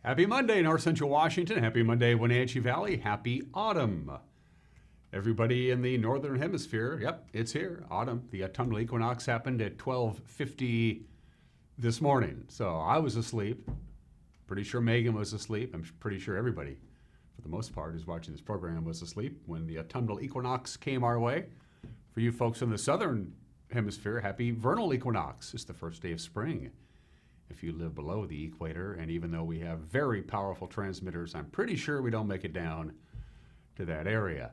Happy Monday, North Central Washington. Happy Monday, Wenatchee Valley. Happy autumn. Everybody in the Northern Hemisphere, yep, it's here. Autumn. The autumnal equinox happened at 12:50 this morning. So I was asleep. Pretty sure Megan was asleep. I'm pretty sure everybody, for the most part, who's watching this program was asleep when the autumnal equinox came our way. For you folks in the Southern Hemisphere, happy vernal equinox. It's the first day of spring. If you live below the equator, and even though we have very powerful transmitters, I'm pretty sure we don't make it down to that area.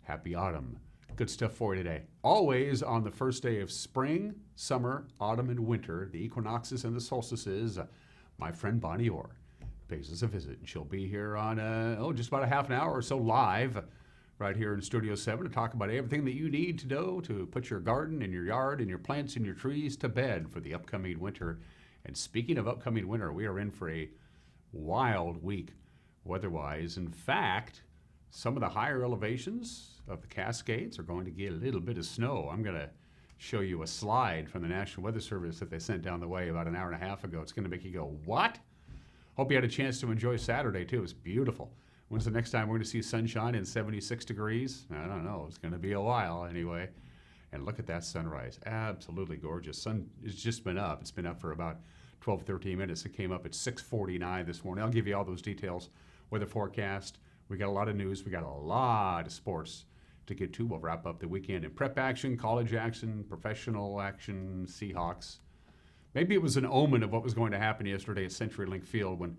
Happy autumn. Good stuff for you today. Always on the first day of spring, summer, autumn, and winter, the equinoxes and the solstices, my friend Bonnie Orr pays us a visit. She'll be here on just about a half an hour or so live right here in Studio 7 to talk about everything that you need to know to put your garden and your yard and your plants and your trees to bed for the upcoming winter. And speaking of upcoming winter, we are in for a wild week weather-wise. In fact, some of the higher elevations of the Cascades are going to get a little bit of snow. I'm going to show you a slide from the National Weather Service that they sent down the way about an hour and a half ago. It's going to make you go, what? Hope you had a chance to enjoy Saturday, too. It's beautiful. When's the next time we're going to see sunshine and 76 degrees? I don't know. It's going to be a while anyway. And look at that sunrise. Absolutely gorgeous. Sun has just been up. It's been up for about 12, 13 minutes. It came up at 6:49 this morning. I'll give you all those details. Weather forecast. We got a lot of news. We got a lot of sports to get to. We'll wrap up the weekend in prep action, college action, professional action, Seahawks. Maybe it was an omen of what was going to happen yesterday at CenturyLink Field when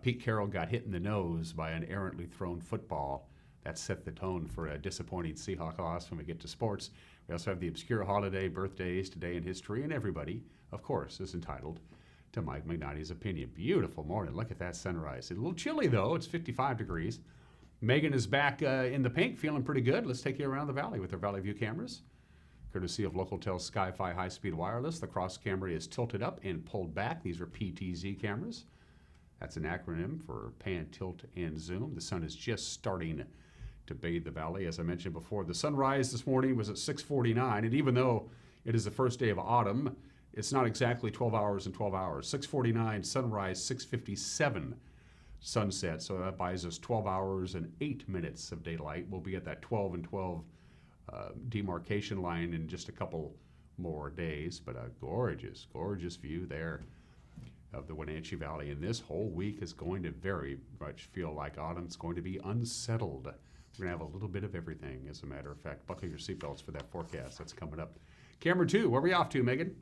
Pete Carroll got hit in the nose by an errantly thrown football. That set the tone for a disappointing Seahawk loss when we get to sports. We also have the obscure holiday, birthdays, today in history, and everybody, of course, is entitled to Mike McKnighty's opinion. Beautiful morning. Look at that sunrise. It's a little chilly, though. It's 55 degrees. Megan is back in the pink, feeling pretty good. Let's take you around the valley with our Valley View cameras. Courtesy of Localtel's Sky-Fi high-speed wireless, the cross camera is tilted up and pulled back. These are PTZ cameras. That's an acronym for pan, tilt, and zoom. The sun is just starting to bathe the valley. As I mentioned before, the sunrise this morning was at 6:49, and even though it is the first day of autumn, it's not exactly 12 hours and 12 hours. 6:49 sunrise, 6:57 sunset, so that buys us 12 hours and 8 minutes of daylight. We'll be at that 12 and 12 demarcation line in just a couple more days, but a gorgeous, gorgeous view there of the Wenatchee Valley. And this whole week is going to very much feel like autumn. It's going to be unsettled. We're going to have a little bit of everything, as a matter of fact. Buckle your seatbelts for that forecast. That's coming up. Camera 2, where are we off to, Megan?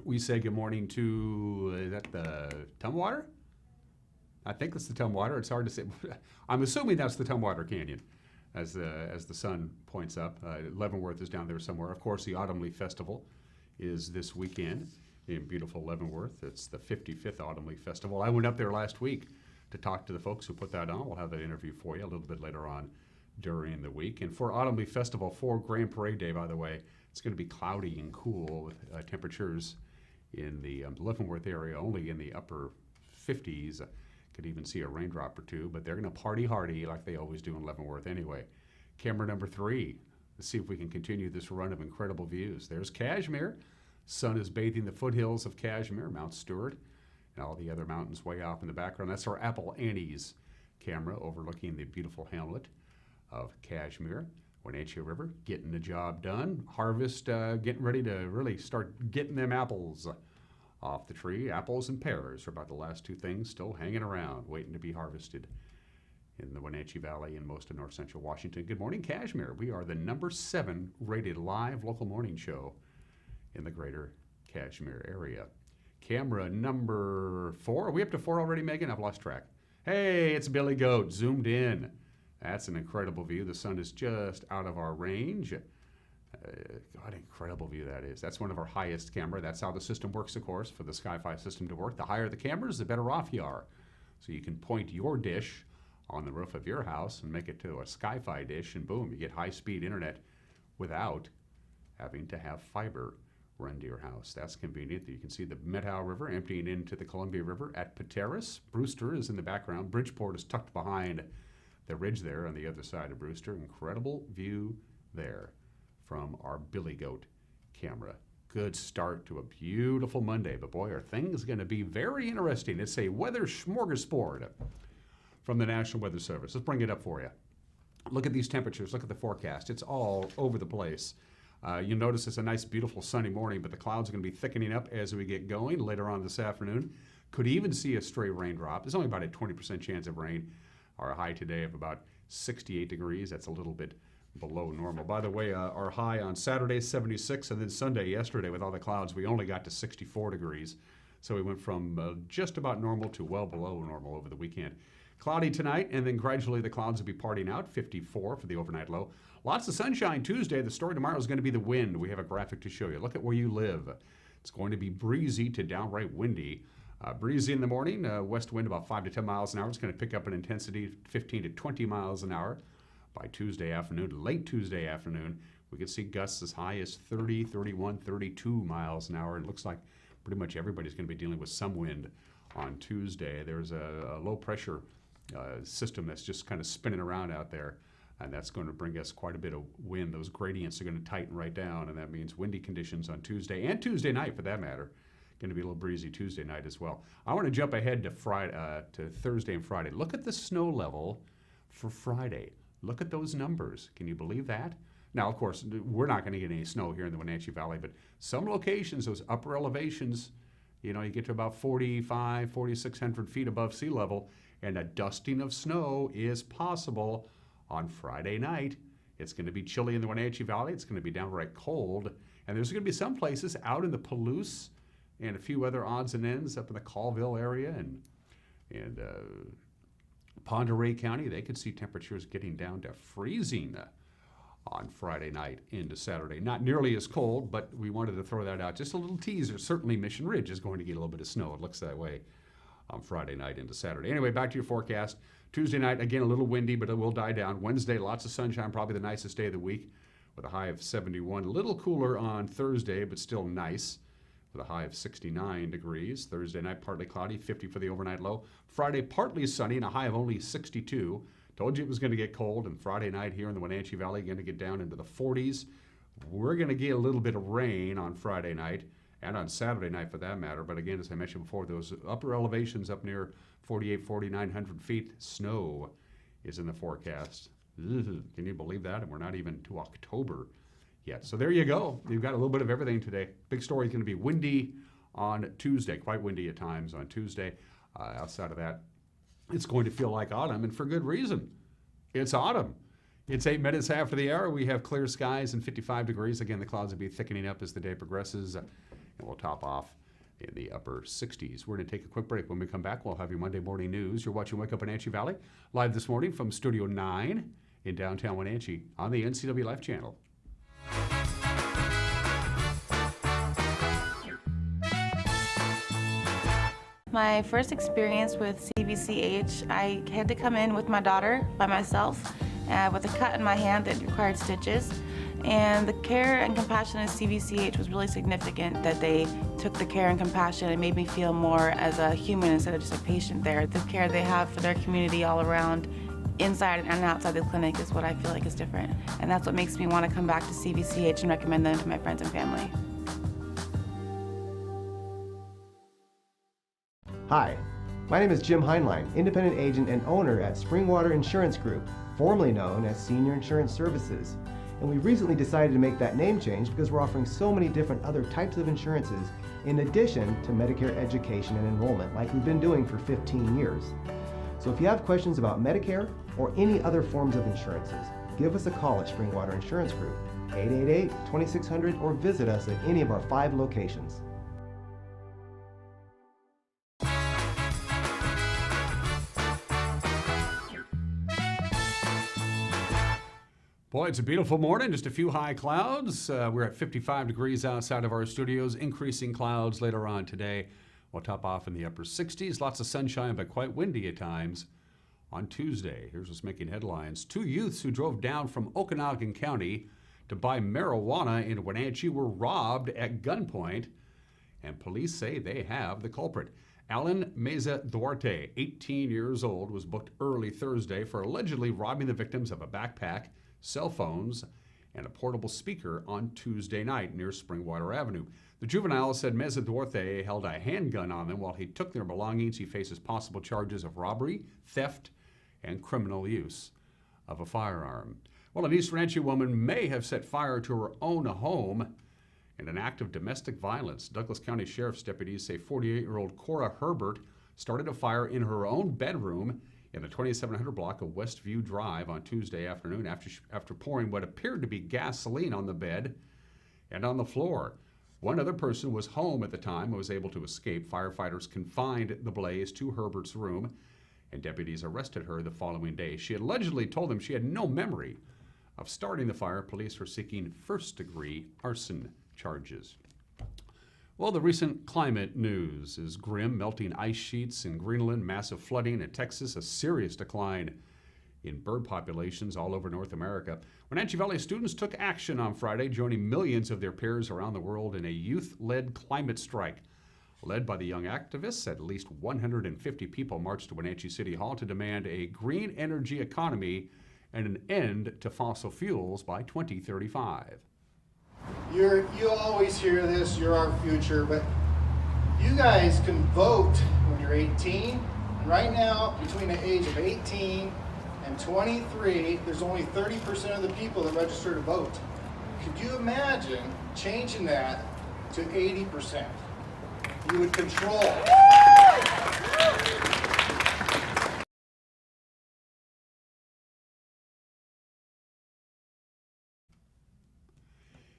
We say good morning to, is that the Tumwater? I think that's the Tumwater. It's hard to say. I'm assuming that's the Tumwater Canyon as the sun points up. Leavenworth is down there somewhere. Of course, the Autumn Leaf Festival is this weekend in beautiful Leavenworth. It's the 55th Autumn Leaf Festival. I went up there last week to talk to the folks who put that on. We'll have that interview for you a little bit later on during the week. And for Autumn Leaf Festival, for Grand Parade Day, by the way, it's going to be cloudy and cool with temperatures in the Leavenworth area only in the upper 50s. Could even see a raindrop or two, but they're going to party hardy like they always do in Leavenworth anyway. Camera number 3. Let's see if we can continue this run of incredible views. There's Cashmere. Sun is bathing the foothills of Cashmere, Mount Stewart, and all the other mountains way off in the background. That's our Apple Annie's camera overlooking the beautiful hamlet of Cashmere. Wenatchee River, getting the job done. Harvest, getting ready to really start getting them apples off the tree. Apples and pears are about the last two things still hanging around, waiting to be harvested in the Wenatchee Valley and most of north central Washington. Good morning, Cashmere. We are the number 7 rated live local morning show in the greater Cashmere area. Camera number 4. Are we up to 4 already, Megan? I've lost track. Hey, it's Billy Goat, zoomed in. That's an incredible view. The sun is just out of our range. What an incredible view that is. That's one of our highest camera. That's how the system works, of course, for the Sky-Fi system to work. The higher the cameras, the better off you are. So you can point your dish on the roof of your house and make it to a Sky-Fi dish, and boom, you get high-speed internet without having to have fiber run to your house. That's convenient. You can see the Methow River emptying into the Columbia River at Pateros. Brewster is in the background. Bridgeport is tucked behind the ridge there on the other side of Brewster. Incredible view there from our Billy Goat camera. good start to a beautiful Monday. But boy, are things going to be very interesting. It's a weather smorgasbord from the National Weather Service. Let's bring it up for you. Look at these temperatures. Look at the forecast. It's all over the place. You'll notice it's a nice, beautiful sunny morning, but the clouds are going to be thickening up as we get going later on this afternoon. Could even see a stray raindrop. There's only about a 20% chance of rain. Our high today of about 68 degrees. That's a little bit below normal. By the way, our high on Saturday, 76, and then Sunday, yesterday, with all the clouds, we only got to 64 degrees. So we went from just about normal to well below normal over the weekend. Cloudy tonight, and then gradually the clouds will be parting out, 54 for the overnight low. Lots of sunshine Tuesday. The story tomorrow is going to be the wind. We have a graphic to show you. Look at where you live. It's going to be breezy to downright windy. Breezy in the morning, west wind about 5 to 10 miles an hour. It's going to pick up in intensity 15 to 20 miles an hour. By Tuesday afternoon, late Tuesday afternoon, we could see gusts as high as 30, 31, 32 miles an hour. It looks like pretty much everybody's going to be dealing with some wind on Tuesday. There's a low pressure system that's just kind of spinning around out there, and that's going to bring us quite a bit of wind. Those gradients are going to tighten right down, and that means windy conditions on Tuesday and Tuesday night, for that matter. Going to be a little breezy Tuesday night as well. I want to jump ahead to to Thursday and Friday. Look at the snow level for Friday. Look at those numbers. Can you believe that? Now, of course, we're not going to get any snow here in the Wenatchee Valley, but some locations, those upper elevations, you get to about 4,600 feet above sea level, and a dusting of snow is possible on Friday night. It's going to be chilly in the Wenatchee Valley. It's going to be downright cold. And there's going to be some places out in the Palouse and a few other odds and ends up in the Colville area and Ponderay County. They could see temperatures getting down to freezing on Friday night into Saturday. Not nearly as cold, but we wanted to throw that out. Just a little teaser. Certainly Mission Ridge is going to get a little bit of snow. It looks that way on Friday night into Saturday. Anyway, back to your forecast. Tuesday night, again, a little windy, but it will die down. Wednesday, lots of sunshine, probably the nicest day of the week with a high of 71. A little cooler on Thursday, but still nice with a high of 69 degrees. Thursday night, partly cloudy, 50 for the overnight low. Friday, partly sunny and a high of only 62. Told you it was going to get cold, and Friday night here in the Wenatchee Valley, going to get down into the 40s. We're going to get a little bit of rain on Friday night and on Saturday night for that matter. But again, as I mentioned before, those upper elevations up near 4,900 feet, snow is in the forecast. Ugh, can you believe that? And we're not even to October yet. So there you go. You've got a little bit of everything today. Big story is going to be windy on Tuesday, quite windy at times on Tuesday. Outside of that, it's going to feel like autumn, and for good reason. It's autumn. It's 8 minutes after the hour. We have clear skies and 55 degrees. Again, the clouds will be thickening up as the day progresses, and we'll top off in the upper 60s. We're going to take a quick break. When we come back, we'll have your Monday morning news. You're watching Wake Up Wenatchee Valley live this morning from Studio 9 in downtown Wenatchee on the NCW Life Channel. My first experience with CVCH, I had to come in with my daughter by myself with a cut in my hand that required stitches. And the care and compassion at CVCH was really significant, that they took the care and compassion and made me feel more as a human instead of just a patient there. The care they have for their community all around, inside and outside the clinic, is what I feel like is different. And that's what makes me want to come back to CVCH and recommend them to my friends and family. Hi, my name is Jim Heinlein, independent agent and owner at Springwater Insurance Group, formerly known as Senior Insurance Services. And we recently decided to make that name change because we're offering so many different other types of insurances in addition to Medicare education and enrollment like we've been doing for 15 years. So if you have questions about Medicare or any other forms of insurances, give us a call at Springwater Insurance Group, 888-2600, or visit us at any of our 5 locations. Boy, it's a beautiful morning, just a few high clouds. We're at 55 degrees outside of our studios, increasing clouds later on today. We'll top off in the upper 60s. Lots of sunshine, but quite windy at times. On Tuesday, here's what's making headlines. 2 youths who drove down from Okanagan County to buy marijuana in Wenatchee were robbed at gunpoint, and police say they have the culprit. Alan Meza Duarte, 18 years old, was booked early Thursday for allegedly robbing the victims of a backpack, cell phones, and a portable speaker on Tuesday night near Springwater Avenue. The juvenile said Meza Duarte held a handgun on them while he took their belongings. He faces possible charges of robbery, theft, and criminal use of a firearm. Well, an East Wenatchee woman may have set fire to her own home in an act of domestic violence. Douglas County Sheriff's deputies say 48-year-old Cora Herbert started a fire in her own bedroom in the 2700 block of Westview Drive on Tuesday afternoon after pouring what appeared to be gasoline on the bed and on the floor. One other person was home at the time and was able to escape. Firefighters confined the blaze to Herbert's room, and deputies arrested her the following day. She allegedly told them she had no memory of starting the fire. Police are seeking first-degree arson charges. Well, the recent climate news is grim. Melting ice sheets in Greenland, massive flooding in Texas, a serious decline in bird populations all over North America. Wenatchee Valley students took action on Friday, joining millions of their peers around the world in a youth-led climate strike. Led by the young activists, at least 150 people marched to Wenatchee City Hall to demand a green energy economy and an end to fossil fuels by 2035. You always hear this, you're our future, but you guys can vote when you're 18. And right now, between the age of 18 and 23, there's only 30% of the people that register to vote. Could you imagine changing that to 80%? You would control.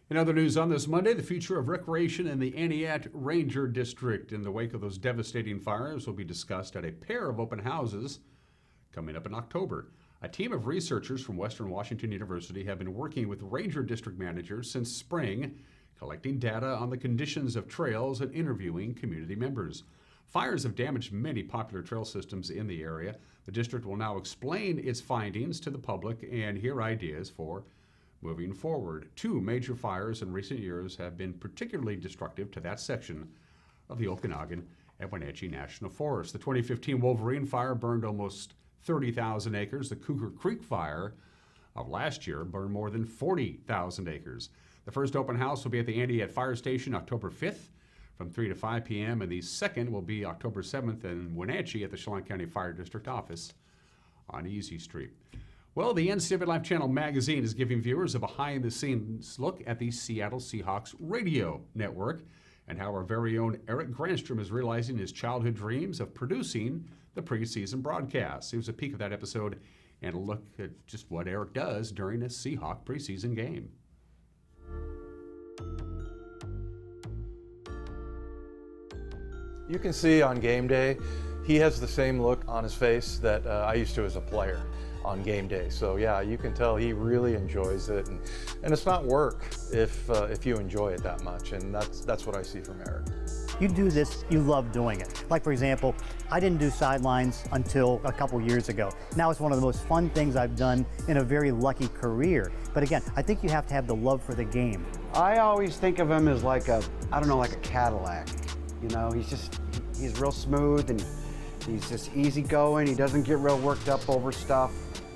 In other news on this Monday, the future of recreation in the Aniat Ranger District in the wake of those devastating fires will be discussed at a pair of open houses coming up in October. A team of researchers from Western Washington University have been working with Ranger District managers since spring, collecting data on the conditions of trails and interviewing community members. Fires have damaged many popular trail systems in the area. The district will now explain its findings to the public and hear ideas for moving forward. 2 major fires in recent years have been particularly destructive to that section of the Okanagan and Wenatchee National Forest. The 2015 Wolverine Fire burned almost 30,000 acres. The Cougar Creek Fire of last year burned more than 40,000 acres. The first open house will be at the Aniat Fire Station October 5th from 3 to 5 p.m. and the second will be October 7th in Wenatchee at the Chelan County Fire District office on Easy Street. Well, the NCAA Life Channel magazine is giving viewers a behind-the-scenes look at the Seattle Seahawks radio network and how our very own Eric Granstrom is realizing his childhood dreams of producing the preseason broadcasts. Here's a peek of that episode and a look at just what Eric does during a Seahawk preseason game. You can see on game day, he has the same look on his face that I used to as a player on game day. So yeah, you can tell he really enjoys it, and it's not work if you enjoy it that much, and that's what I see from Eric. You do this, you love doing it. Like for example, I didn't do sidelines until a couple years ago. Now it's one of the most fun things I've done in a very lucky career. But again, I think you have to have the love for the game. I always think of him as like a Cadillac. You know, he's real smooth and he's just easygoing. He doesn't get real worked up over stuff.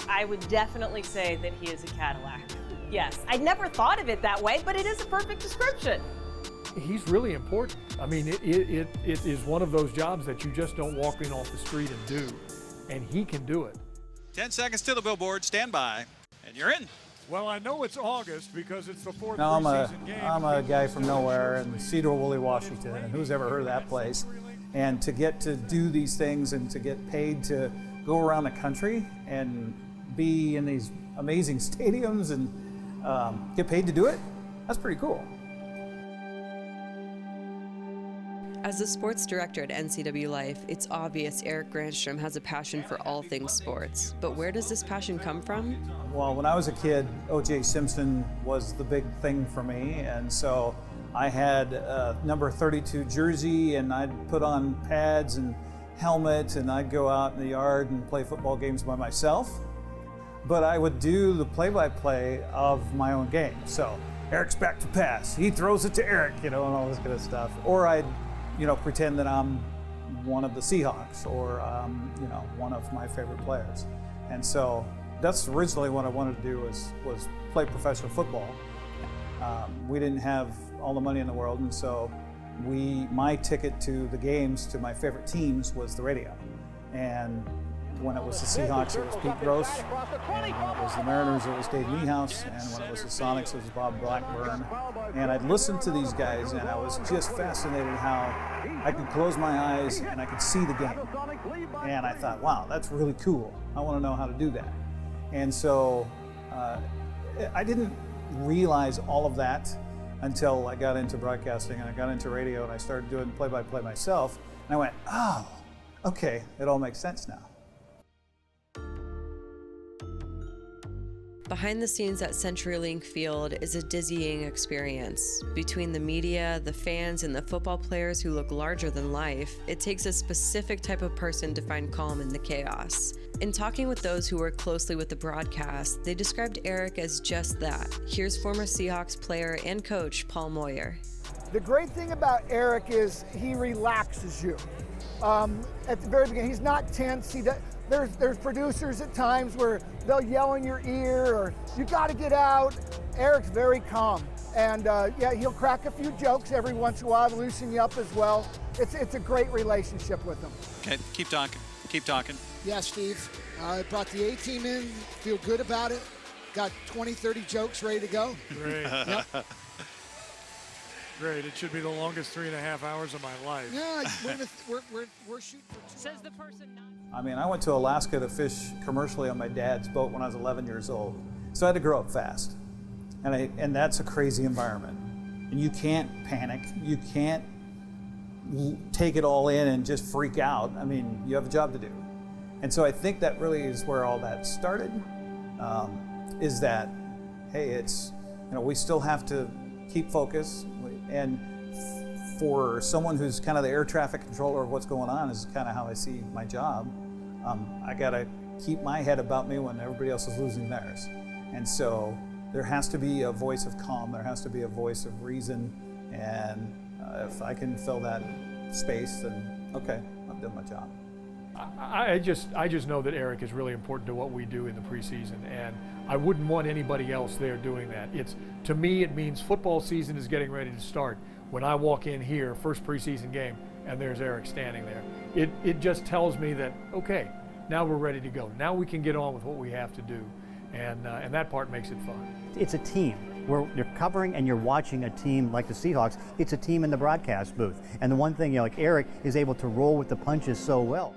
I would definitely say that he is a Cadillac. Yes, I never thought of it that way, but it is a perfect description. He's really important. I mean, it is one of those jobs that you just don't walk in off the street and do, and he can do it. 10 seconds to the billboard, stand by, and you're in. Well, I know it's August because it's the 4th No, preseason game. I'm a guy from nowhere in Cedar Woolley, Washington, and who's ever heard of that place? And to get to do these things and to get paid to go around the country and be in these amazing stadiums and get paid to do it, that's pretty cool. As the sports director at NCW Life, it's obvious Eric Granstrom has a passion for all things sports. But where does this passion come from? Well, when I was a kid, O.J. Simpson was the big thing for me, and so I had a number 32 jersey, and I'd put on pads and helmet, and I'd go out in the yard and play football games by myself. But I would do the play-by-play of my own game. So Eric's back to pass, he throws it to Eric, and all this kind of stuff. Or I'd pretend that I'm one of the Seahawks or, one of my favorite players. And so That's originally what I wanted to do was play professional football. We didn't have all the money in the world, and so my ticket to the games, to my favorite teams, was the radio. And when it was the Seahawks, it was Pete Gross, and when it was the Mariners, it was Dave Niehaus, and when it was the Sonics, it was Bob Blackburn. And I'd listen to these guys, and I was just fascinated how I could close my eyes and I could see the game. And I thought, wow, that's really cool. I want to know how to do that. And so I didn't realize all of that until I got into broadcasting and I got into radio and I started doing play-by-play myself. And I went, oh, okay, it all makes sense now. Behind the scenes at CenturyLink Field is a dizzying experience. Between the media, the fans, and the football players who look larger than life, it takes a specific type of person to find calm in the chaos. In talking with those who work closely with the broadcast, they described Eric as just that. Here's former Seahawks player and coach Paul Moyer. The great thing about Eric is he relaxes you. At the very beginning, he's not tense. There's producers at times where they'll yell in your ear or you got to get out. Eric's very calm, and yeah, he'll crack a few jokes every once in a while to loosen you up as well. It's a great relationship with him. Okay, keep talking. Keep talking. Yeah, Steve. I brought the A team in. Feel good about it. Got 20, 30 jokes ready to go. Great. Yep. Great. It should be the longest 3.5 hours of my life. Yeah, we're shooting for two. Says the person not. I mean, I went to Alaska to fish commercially on my dad's boat when I was 11 years old. So I had to grow up fast. And that's a crazy environment. And you can't panic. You can't take it all in and just freak out. I mean, you have a job to do. And so I think that really is where all that started, is that, hey, it's, we still have to keep focus. And for someone who's kind of the air traffic controller of what's going on is kind of how I see my job. I gotta keep my head about me when everybody else is losing theirs. And so there has to be a voice of calm, there has to be a voice of reason, and if I can fill that space, then okay, I've done my job. I just know that Eric is really important to what we do in the preseason, and I wouldn't want anybody else there doing that. To me, it means football season is getting ready to start. When I walk in here, first preseason game, and there's Eric standing there, it just tells me that, okay, now we're ready to go. Now we can get on with what we have to do, and that part makes it fun. It's a team. Where you're covering and you're watching a team like the Seahawks, it's a team in the broadcast booth. And the one thing, like Eric is able to roll with the punches so well.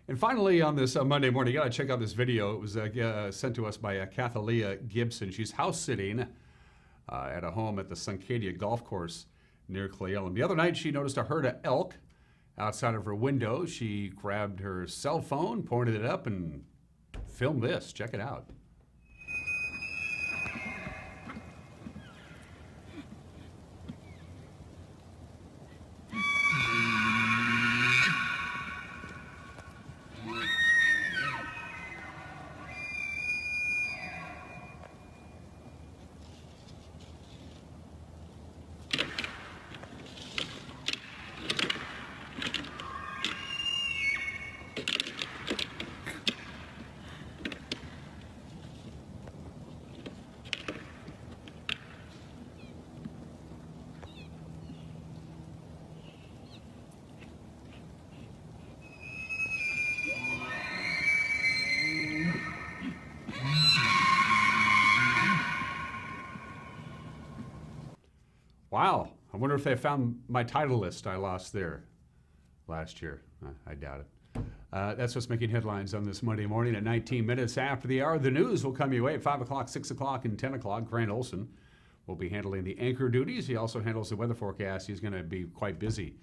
And finally, on this Monday morning, you got to check out this video. It was sent to us by Kathalia Gibson. She's house sitting at a home at the Suncadia Golf Course near Cle Elum. The other night, she noticed a herd of elk outside of her window. She grabbed her cell phone, pointed it up, and filmed this. Check it out. Wow, I wonder if they found my title list I lost there last year. I doubt it. That's what's making headlines on this Monday morning at 19 minutes after the hour. The news will come your way at 5 o'clock, 6 o'clock, and 10 o'clock. Grant Olson will be handling the anchor duties. He also handles the weather forecast. He's going to be quite busy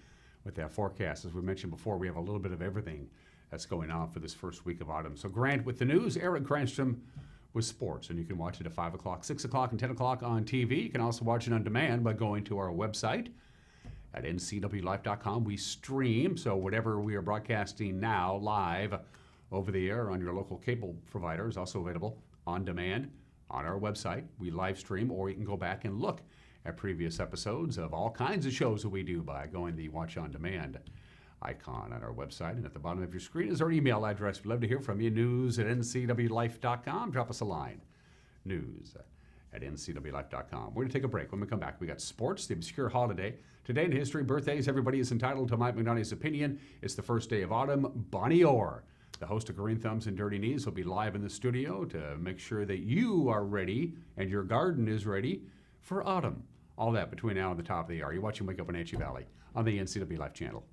with that forecast. As we mentioned before, we have a little bit of everything that's going on for this first week of autumn. So Grant with the news, Eric Granstrom with sports, and you can watch it at 5 o'clock, 6 o'clock, and 10 o'clock on TV. You can also watch it on demand by going to our website at ncwlife.com. We stream, so whatever we are broadcasting now live over the air on your local cable provider is also available on demand on our website. We live stream, or you can go back and look at previous episodes of all kinds of shows that we do by going to the Watch on Demand icon on our website. And at the bottom of your screen is our email address. We'd love to hear from you. news@ncwlife.com. Drop us a line. news@ncwlife.com. We're going to take a break. When we come back, we got sports, the obscure holiday. Today in history, birthdays, everybody is entitled to Mike McNaughty's opinion. It's the first day of autumn. Bonnie Orr, the host of Green Thumbs and Dirty Knees, will be live in the studio to make sure that you are ready and your garden is ready for autumn. All that between now and the top of the hour. You're watching Wake Up Wenatchee Valley on the NCW Life channel.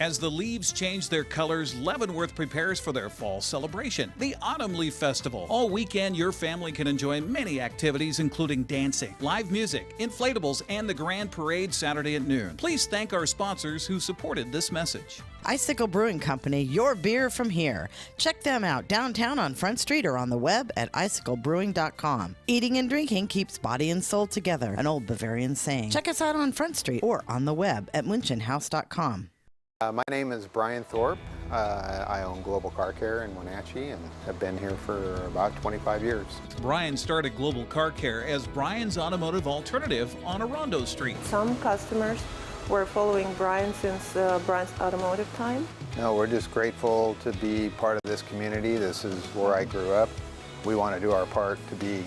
As the leaves change their colors, Leavenworth prepares for their fall celebration, the Autumn Leaf Festival. All weekend, your family can enjoy many activities, including dancing, live music, inflatables, and the Grand Parade Saturday at noon. Please thank our sponsors who supported this message. Icicle Brewing Company, your beer from here. Check them out downtown on Front Street or on the web at iciclebrewing.com. Eating and drinking keeps body and soul together, an old Bavarian saying. Check us out on Front Street or on the web at munchenhouse.com. My name is Brian Thorpe. I own Global Car Care in Wenatchee and have been here for about 25 years. Brian started Global Car Care as Brian's automotive alternative on Orondo Street. Some customers were following Brian since Brian's automotive time. No, we're just grateful to be part of this community. This is where I grew up. We want to do our part to be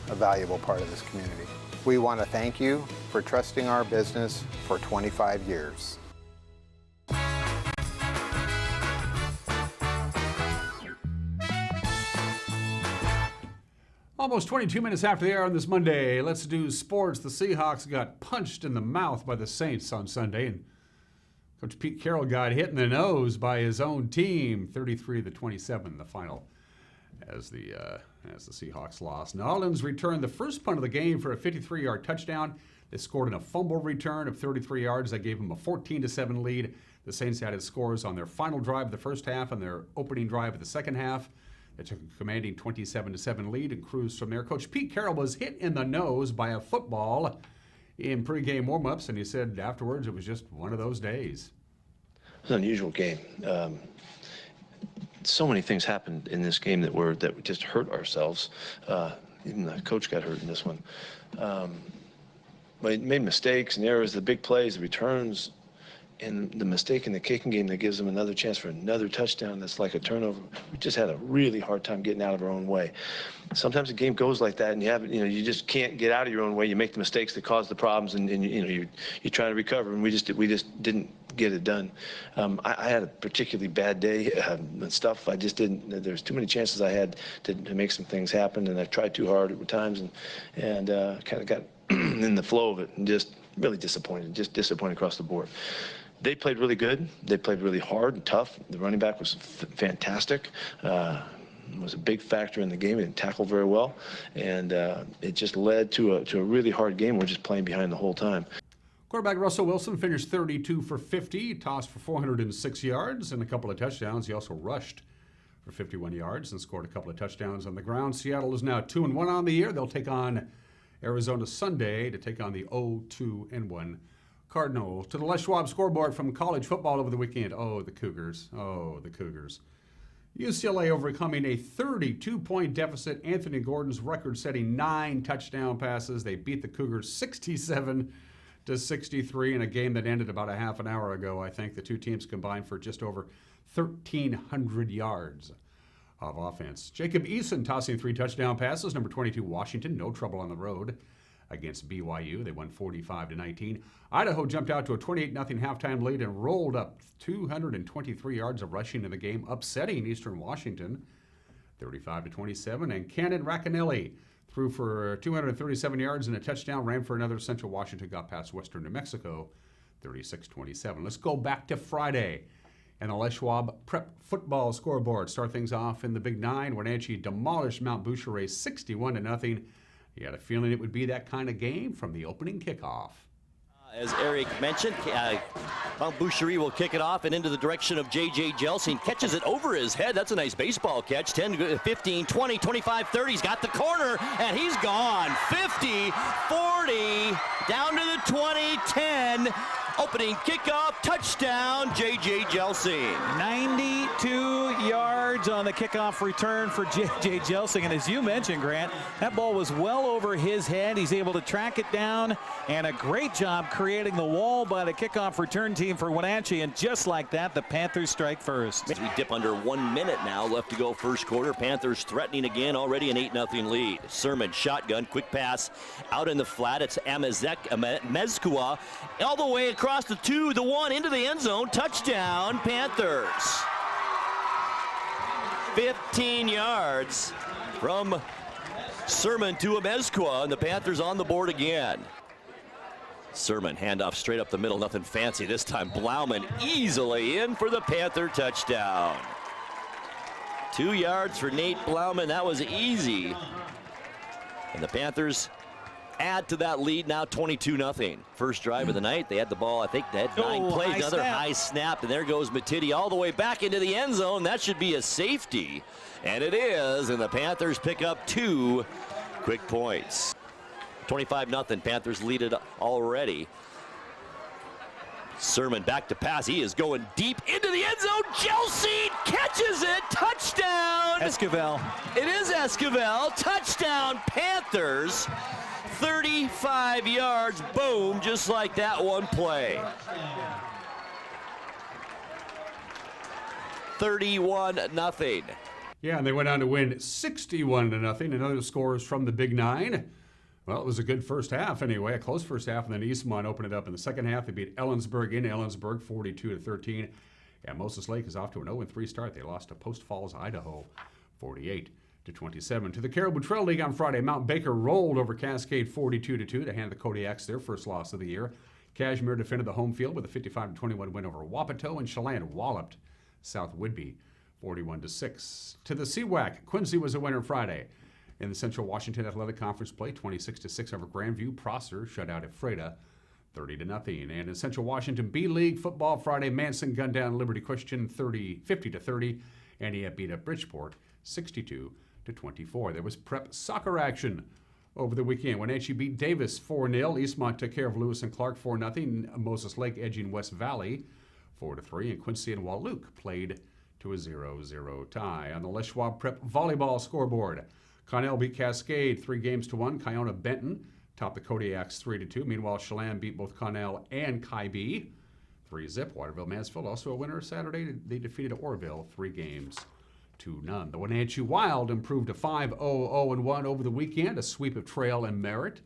a valuable part of this community. We want to thank you for trusting our business for 25 years. Almost 22 minutes after the hour on this Monday, let's do sports. The Seahawks got punched in the mouth by the Saints on Sunday, and Coach Pete Carroll got hit in the nose by his own team, 33-27, the final, as the Seahawks lost. Nolans returned the first punt of the game for a 53-yard touchdown. They scored in a fumble return of 33 yards. That gave them a 14-7 lead. The Saints added scores on their final drive of the first half and their opening drive of the second half. They took a commanding 27-7 lead and cruised from there. Coach Pete Carroll was hit in the nose by a football in pregame warmups, and he said afterwards it was just one of those days. It was an unusual game. So many things happened in this game that we just hurt ourselves. Even the coach got hurt in this one. But he made mistakes and errors, the big plays, the returns. And the mistake in the kicking game that gives them another chance for another touchdown that's like a turnover. We just had a really hard time getting out of our own way. Sometimes the game goes like that, and you just can't get out of your own way. You make the mistakes that cause the problems, and you try to recover. And we just didn't get it done. I had a particularly bad day and stuff. I just didn't. There's too many chances I had to make some things happen, and I tried too hard at times, and kind of got in the flow of it, and just really disappointed. Just disappointed across the board. They played really good. They played really hard and tough. The running back was fantastic. Was a big factor in the game. He didn't tackle very well, and it just led to a really hard game. We're just playing behind the whole time. Quarterback Russell Wilson finished 32 for 50, tossed for 406 yards and a couple of touchdowns. He also rushed for 51 yards and scored a couple of touchdowns on the ground. Seattle is now 2-1 on the year. They'll take on Arizona Sunday to take on the 0-2-1 Cardinals. To the Les Schwab scoreboard from college football over the weekend. Oh, the Cougars. Oh, the Cougars. UCLA overcoming a 32-point deficit. Anthony Gordon's record-setting 9 touchdown passes. They beat the Cougars 67-63 in a game that ended about a half an hour ago. I think the two teams combined for just over 1,300 yards of offense. Jacob Eason tossing 3 touchdown passes. Number 22, Washington, no trouble on the road against BYU. They won 45-19. Idaho jumped out to a 28-0 halftime lead and rolled up 223 yards of rushing in the game, upsetting Eastern Washington 35-27. And Cannon Racanelli threw for 237 yards and a touchdown, ran for another. Central Washington got past Western New Mexico 36-27. Let's go back to Friday and the Les Schwab Prep football scoreboard. Start things off in the Big Nine. Wenatchee demolished Mount Boucheray 61-0. You had a feeling it would be that kind of game from the opening kickoff. As Eric mentioned, Mount Boucheray will kick it off and into the direction of J.J. Jelsin. Catches it over his head. That's a nice baseball catch. 10, 15, 20, 25, 30. He's got the corner, and he's gone. 50, 40, down to the 20, 10. Opening kickoff, touchdown, J.J. Jelsing. 92 yards on the kickoff return for J.J. Jelsing. And as you mentioned, Grant, that ball was well over his head. He's able to track it down, and a great job creating the wall by the kickoff return team for Wenatchee. And just like that, the Panthers strike first. As we dip under 1 minute now left to go first quarter. Panthers threatening again, already an 8-0 lead. Sermon shotgun, quick pass out in the flat. It's Mezcua all the way across the 2, the 1 into the end zone. Touchdown, Panthers. 15 yards from Sermon to Mezcua, and the Panthers on the board again. Sermon handoff straight up the middle, nothing fancy this time. Blauman easily in for the Panther touchdown. 2 yards for Nate Blauman, that was easy. And the Panthers add to that lead, now 22-0. First drive of the night, they had the ball, I think they had 9 plays, another high snap, and there goes Matiti all the way back into the end zone. That should be a safety, and it is, and the Panthers pick up 2 quick points. 25-0, Panthers lead it already. Sermon back to pass, he is going deep into the end zone. Jelsing catches it, touchdown! Esquivel. It is Esquivel, touchdown Panthers. 35 yards, boom, just like that one play. 31-0. Yeah, and they went on to win 61-0. Another scores from the Big Nine. Well, it was a good first half anyway, a close first half, and then Eastmont opened it up in the second half. They beat Ellensburg in Ellensburg 42-13. And Moses Lake is off to an 0-3 start. They lost to Post Falls, Idaho 48-27. To the Caribou Trail League on Friday, Mount Baker rolled over Cascade 42-2 to hand the Kodiaks their first loss of the year. Cashmere defended the home field with a 55-21 win over Wapato, and Chelan walloped South Whidbey 41-6. To the CWAC, Quincy was a winner Friday. In the Central Washington Athletic Conference play, 26-6 over Grandview. Prosser shut out Ephrata 30-0. And in Central Washington B League football Friday, Manson gunned down Liberty Christian 50-30. Antioch beat up Bridgeport 62-24. There was prep soccer action over the weekend. Wenatchee beat Davis 4-0. Eastmont took care of Lewis and Clark 4-0. Moses Lake edging West Valley 4-3. And Quincy and Wahluke played to a 0-0 tie. On the Les Schwab prep volleyball scoreboard, Connell beat Cascade 3-1. Kiona Benton topped the Kodiaks 3-2. Meanwhile, Chelan beat both Connell and Kai B 3-0. Waterville Mansfield also a winner Saturday. They defeated Orville 3-0. The Wenatchee Wild improved to 5-0-0-1 over the weekend, a sweep of Trail and Merritt.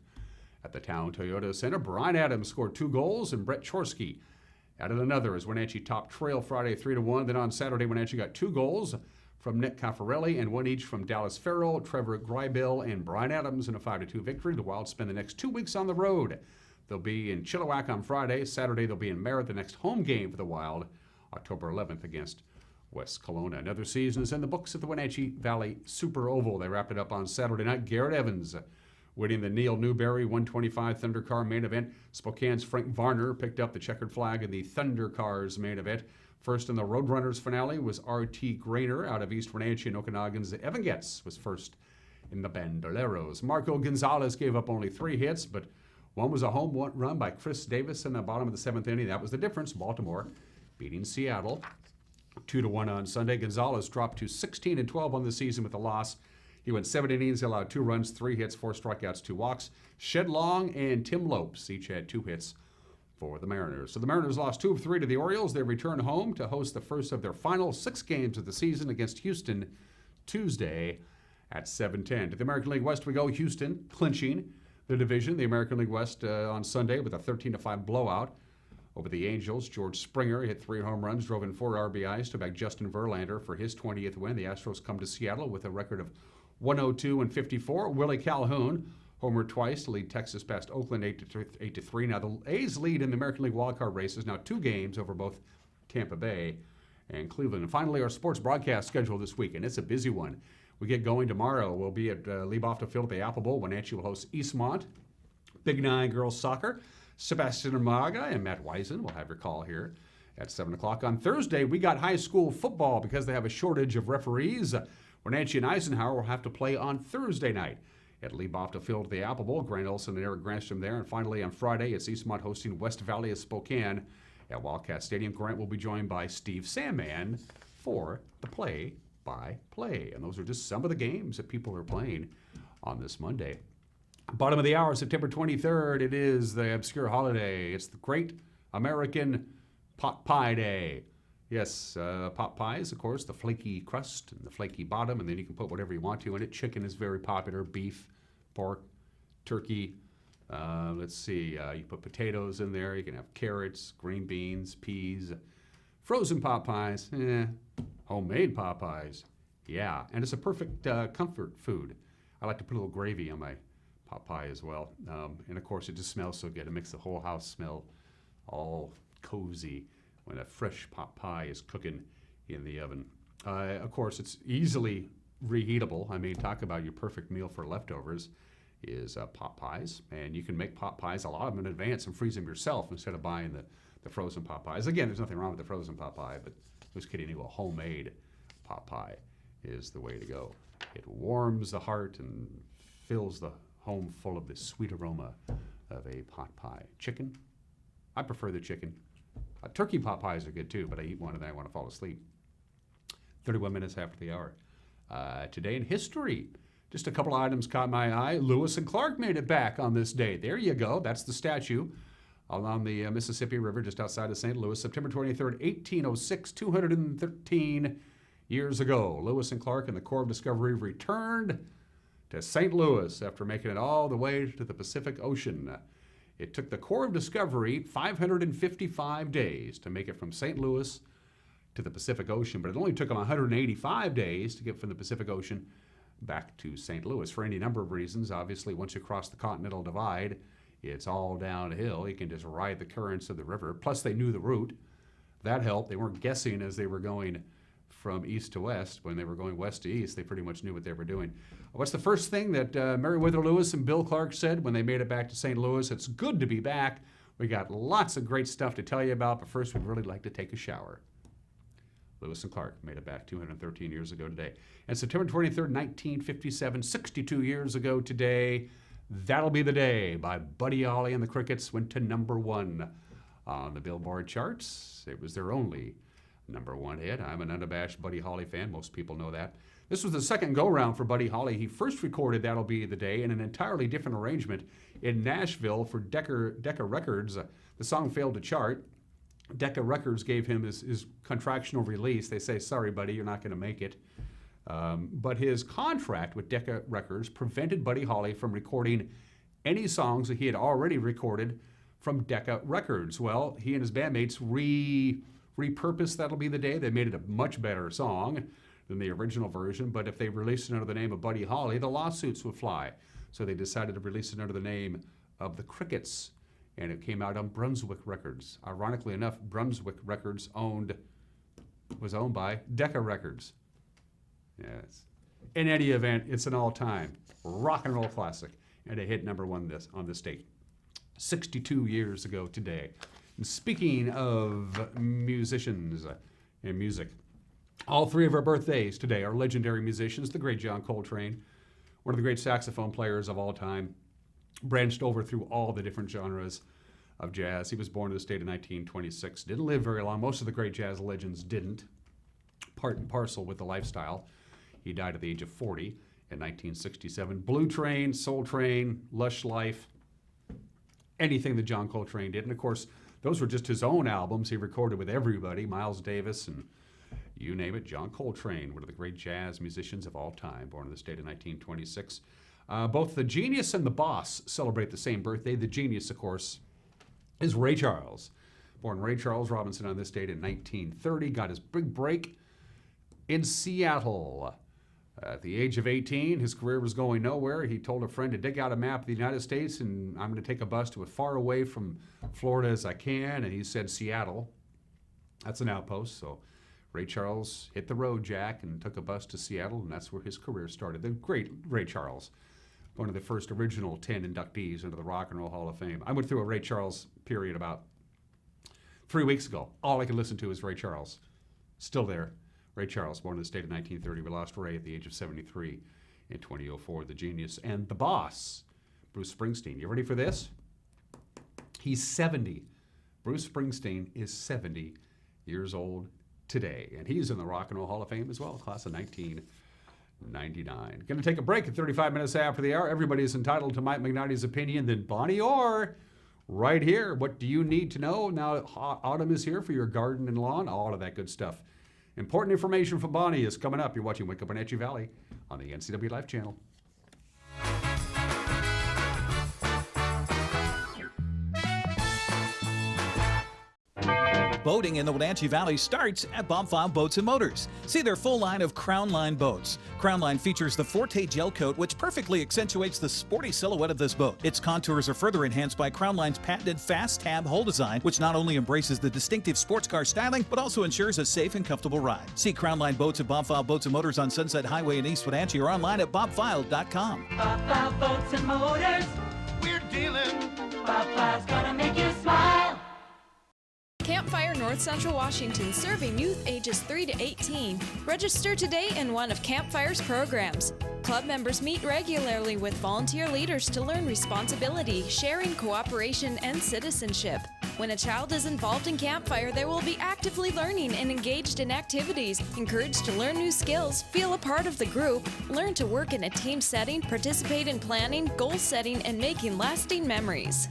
At the Town Toyota Center, Brian Adams scored 2 goals, and Brett Chorsky added another as Wenatchee topped Trail Friday 3-1. Then on Saturday, Wenatchee got 2 goals from Nick Caffarelli and 1 each from Dallas Farrell, Trevor Greibill, and Brian Adams in a 5-2 victory. The Wild spend the next 2 weeks on the road. They'll be in Chilliwack on Friday. Saturday, they'll be in Merritt. The next home game for the Wild, October 11th against West Kelowna. Another season is in the books at the Wenatchee Valley Super Oval. They wrapped it up on Saturday night. Garrett Evans winning the Neil Newberry 125 Thunder Car main event. Spokane's Frank Varner picked up the checkered flag in the Thunder Cars main event. First in the Roadrunners finale was R.T. Grainer out of East Wenatchee, and Okanagan's Evan Getz was first in the Bandoleros. Marco Gonzalez gave up only 3 hits, but one was a home run by Chris Davis in the bottom of the 7th inning. That was the difference. Baltimore beating Seattle 2-1 on Sunday. Gonzalez dropped to 16-12 on the season with a loss. He went 7 innings, allowed 2 runs, 3 hits, 4 strikeouts, 2 walks. Shed Long and Tim Lopes each had 2 hits for the Mariners. So the Mariners lost 2 of 3 to the Orioles. They return home to host the first of their final 6 games of the season against Houston Tuesday at 7:10. To the American League West we go. Houston clinching the division. The American League West on Sunday with a 13-5 blowout over the Angels. George Springer hit 3 home runs, drove in 4 RBIs to back Justin Verlander for his 20th win. The Astros come to Seattle with a record of 102-54. Willie Calhoun homered twice to lead Texas past Oakland 8-3. Now the A's lead in the American League wildcard race is now 2 games over both Tampa Bay and Cleveland. And finally, our sports broadcast schedule this week, and it's a busy one. We get going tomorrow. We'll be at Liebhoff Field at the Apple Bowl. Wenatchee will host Eastmont. Big Nine girls soccer. Sebastian Amaga and Matt Wiesen will have your call here at 7 o'clock. On Thursday, we got high school football because they have a shortage of referees. Wenatchee and Eisenhower will have to play on Thursday night. at Lee Bofta Field at the Apple Bowl. Grant Olson and Eric Granstrom there. And finally, on Friday, it's Eastmont hosting West Valley of Spokane at Wildcat Stadium. Grant will be joined by Steve Sandman for the play-by-play. And those are just some of the games that people are playing on this Monday. Bottom of the hour, September 23rd, it is the obscure holiday. It's the Great American Pot Pie Day. Yes, pot pies, of course, the flaky crust and the flaky bottom, and then you can put whatever you want to in it. Chicken is very popular, beef, pork, turkey. Let's see, you put potatoes in there. You can have carrots, green beans, peas, frozen pot pies, homemade pot pies. Yeah, and it's a perfect comfort food. I like to put a little gravy on my pot pie as well. And of course, it just smells so good. It makes the whole house smell all cozy when a fresh pot pie is cooking in the oven. Of course, it's easily reheatable. I mean, talk about your perfect meal for leftovers is pot pies. And you can make pot pies, a lot of them in advance, and freeze them yourself instead of buying the frozen pot pies. Again, there's nothing wrong with the frozen pot pie, but who's kidding you? A homemade pot pie is the way to go. It warms the heart and fills the home full of the sweet aroma of a pot pie. Chicken? I prefer the chicken. Turkey pot pies are good too, but I eat one and then I want to fall asleep. 31 minutes after the hour. Today in history, just a couple items caught my eye. Lewis and Clark made it back on this day. There you go. That's the statue along the Mississippi River just outside of St. Louis. September 23rd, 1806, 213 years ago. Lewis and Clark and the Corps of Discovery returned to St. Louis after making it all the way to the Pacific Ocean. It took the Corps of Discovery 555 days to make it from St. Louis to the Pacific Ocean, but it only took them 185 days to get from the Pacific Ocean back to St. Louis for any number of reasons. Obviously, once you cross the Continental Divide, it's all downhill. You can just ride the currents of the river. Plus, they knew the route. That helped. They weren't guessing as they were going from east to west. When they were going west to east, they pretty much knew what they were doing. What's the first thing that Meriwether Lewis and Bill Clark said when they made it back to St. Louis? It's good to be back. We got lots of great stuff to tell you about, but first we'd really like to take a shower. Lewis and Clark made it back 213 years ago today. And September 23rd, 1957, 62 years ago today, That'll Be the Day by Buddy Holly and the Crickets went to #1 on the Billboard charts. It was their only #1 hit. I'm an unabashed Buddy Holly fan. Most people know that. This was the second go-round for Buddy Holly. He first recorded That'll Be the Day in an entirely different arrangement in Nashville for Decca Records. The song failed to chart. Decca Records gave him his contractual release. They say, sorry, buddy, you're not going to make it. But his contract with Decca Records prevented Buddy Holly from recording any songs that he had already recorded from Decca Records. Well, he and his bandmates repurposed That'll Be the Day. They made it a much better song than the original version, but if they released it under the name of Buddy Holly, the lawsuits would fly. So they decided to release it under the name of the Crickets, and it came out on Brunswick Records. Ironically enough, Brunswick Records was owned by Decca Records. Yes. In any event, it's an all-time rock and roll classic, and it hit #1 on this date, 62 years ago today. And speaking of musicians and music, all three of our birthdays today are legendary musicians. The great John Coltrane, one of the great saxophone players of all time, branched over through all the different genres of jazz. He was born in the state in 1926. Didn't live very long. Most of the great jazz legends didn't, part and parcel with the lifestyle. He died at the age of 40 in 1967. Blue Train, Soul Train, Lush Life, anything that John Coltrane did. And of course, those were just his own albums he recorded with everybody, Miles Davis and you name it. John Coltrane, one of the great jazz musicians of all time, born in the state in 1926. Both the genius and the boss celebrate the same birthday. The genius, of course, is Ray Charles. Born Ray Charles Robinson on this date in 1930, got his big break in Seattle. At the age of 18, his career was going nowhere. He told a friend to dig out a map of the United States, and I'm going to take a bus to as far away from Florida as I can, and he said Seattle. That's an outpost, so Ray Charles hit the road, Jack, and took a bus to Seattle, and that's where his career started. The great Ray Charles, one of the first original 10 inductees into the Rock and Roll Hall of Fame. I went through a Ray Charles period about 3 weeks ago. All I could listen to is Ray Charles. Still there. Ray Charles, born in the state of 1930. We lost Ray at the age of 73 In 2004, the genius and the boss, Bruce Springsteen. You ready for this? He's 70. Bruce Springsteen is 70 years old today, and he's in the Rock and Roll Hall of Fame as well, class of 1999. Going to take a break at 35 minutes after the hour. Everybody's entitled to Mike Magnotti's opinion. Then Bonnie Orr, right here. What do you need to know? Now autumn is here for your garden and lawn, all of that good stuff. Important information from Bonnie is coming up. You're watching Wake Up Wenatchee Valley on the NCW Life channel. Boating in the Wenatchee Valley starts at Bob File Boats and Motors. See their full line of Crown Line boats. Crown Line features the Forte gel coat, which perfectly accentuates the sporty silhouette of this boat. Its contours are further enhanced by Crown Line's patented fast tab hull design, which not only embraces the distinctive sports car styling, but also ensures a safe and comfortable ride. See Crown Line boats at Bob File Boats and Motors on Sunset Highway in East Wenatchee or online at bobfile.com. Bob File Boats and Motors. We're dealing. Bob File's gonna make you smile. Campfire North Central Washington, serving youth ages 3 to 18. Register today in one of Campfire's programs. Club members meet regularly with volunteer leaders to learn responsibility, sharing, cooperation, and citizenship. When a child is involved in Campfire, they will be actively learning and engaged in activities, encouraged to learn new skills, feel a part of the group, learn to work in a team setting, participate in planning, goal setting, and making lasting memories.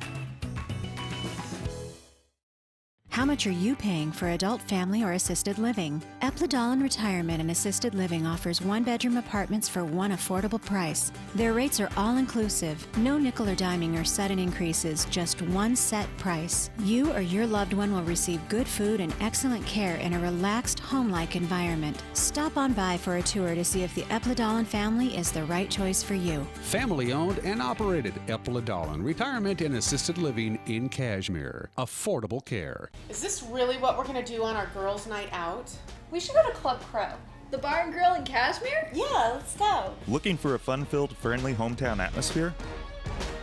How much are you paying for adult, family, or assisted living? Epladolin Retirement and Assisted Living offers one-bedroom apartments for one affordable price. Their rates are all-inclusive, no nickel or diming or sudden increases, just one set price. You or your loved one will receive good food and excellent care in a relaxed, home-like environment. Stop on by for a tour to see if the Epladolin family is the right choice for you. Family-owned and operated, Epladolin Retirement and Assisted Living in Cashmere. Affordable care. Is this really what we're gonna do on our girls' night out? We should go to Club Crow. The bar and grill in Cashmere? Yeah, let's go. Looking for a fun-filled, friendly hometown atmosphere?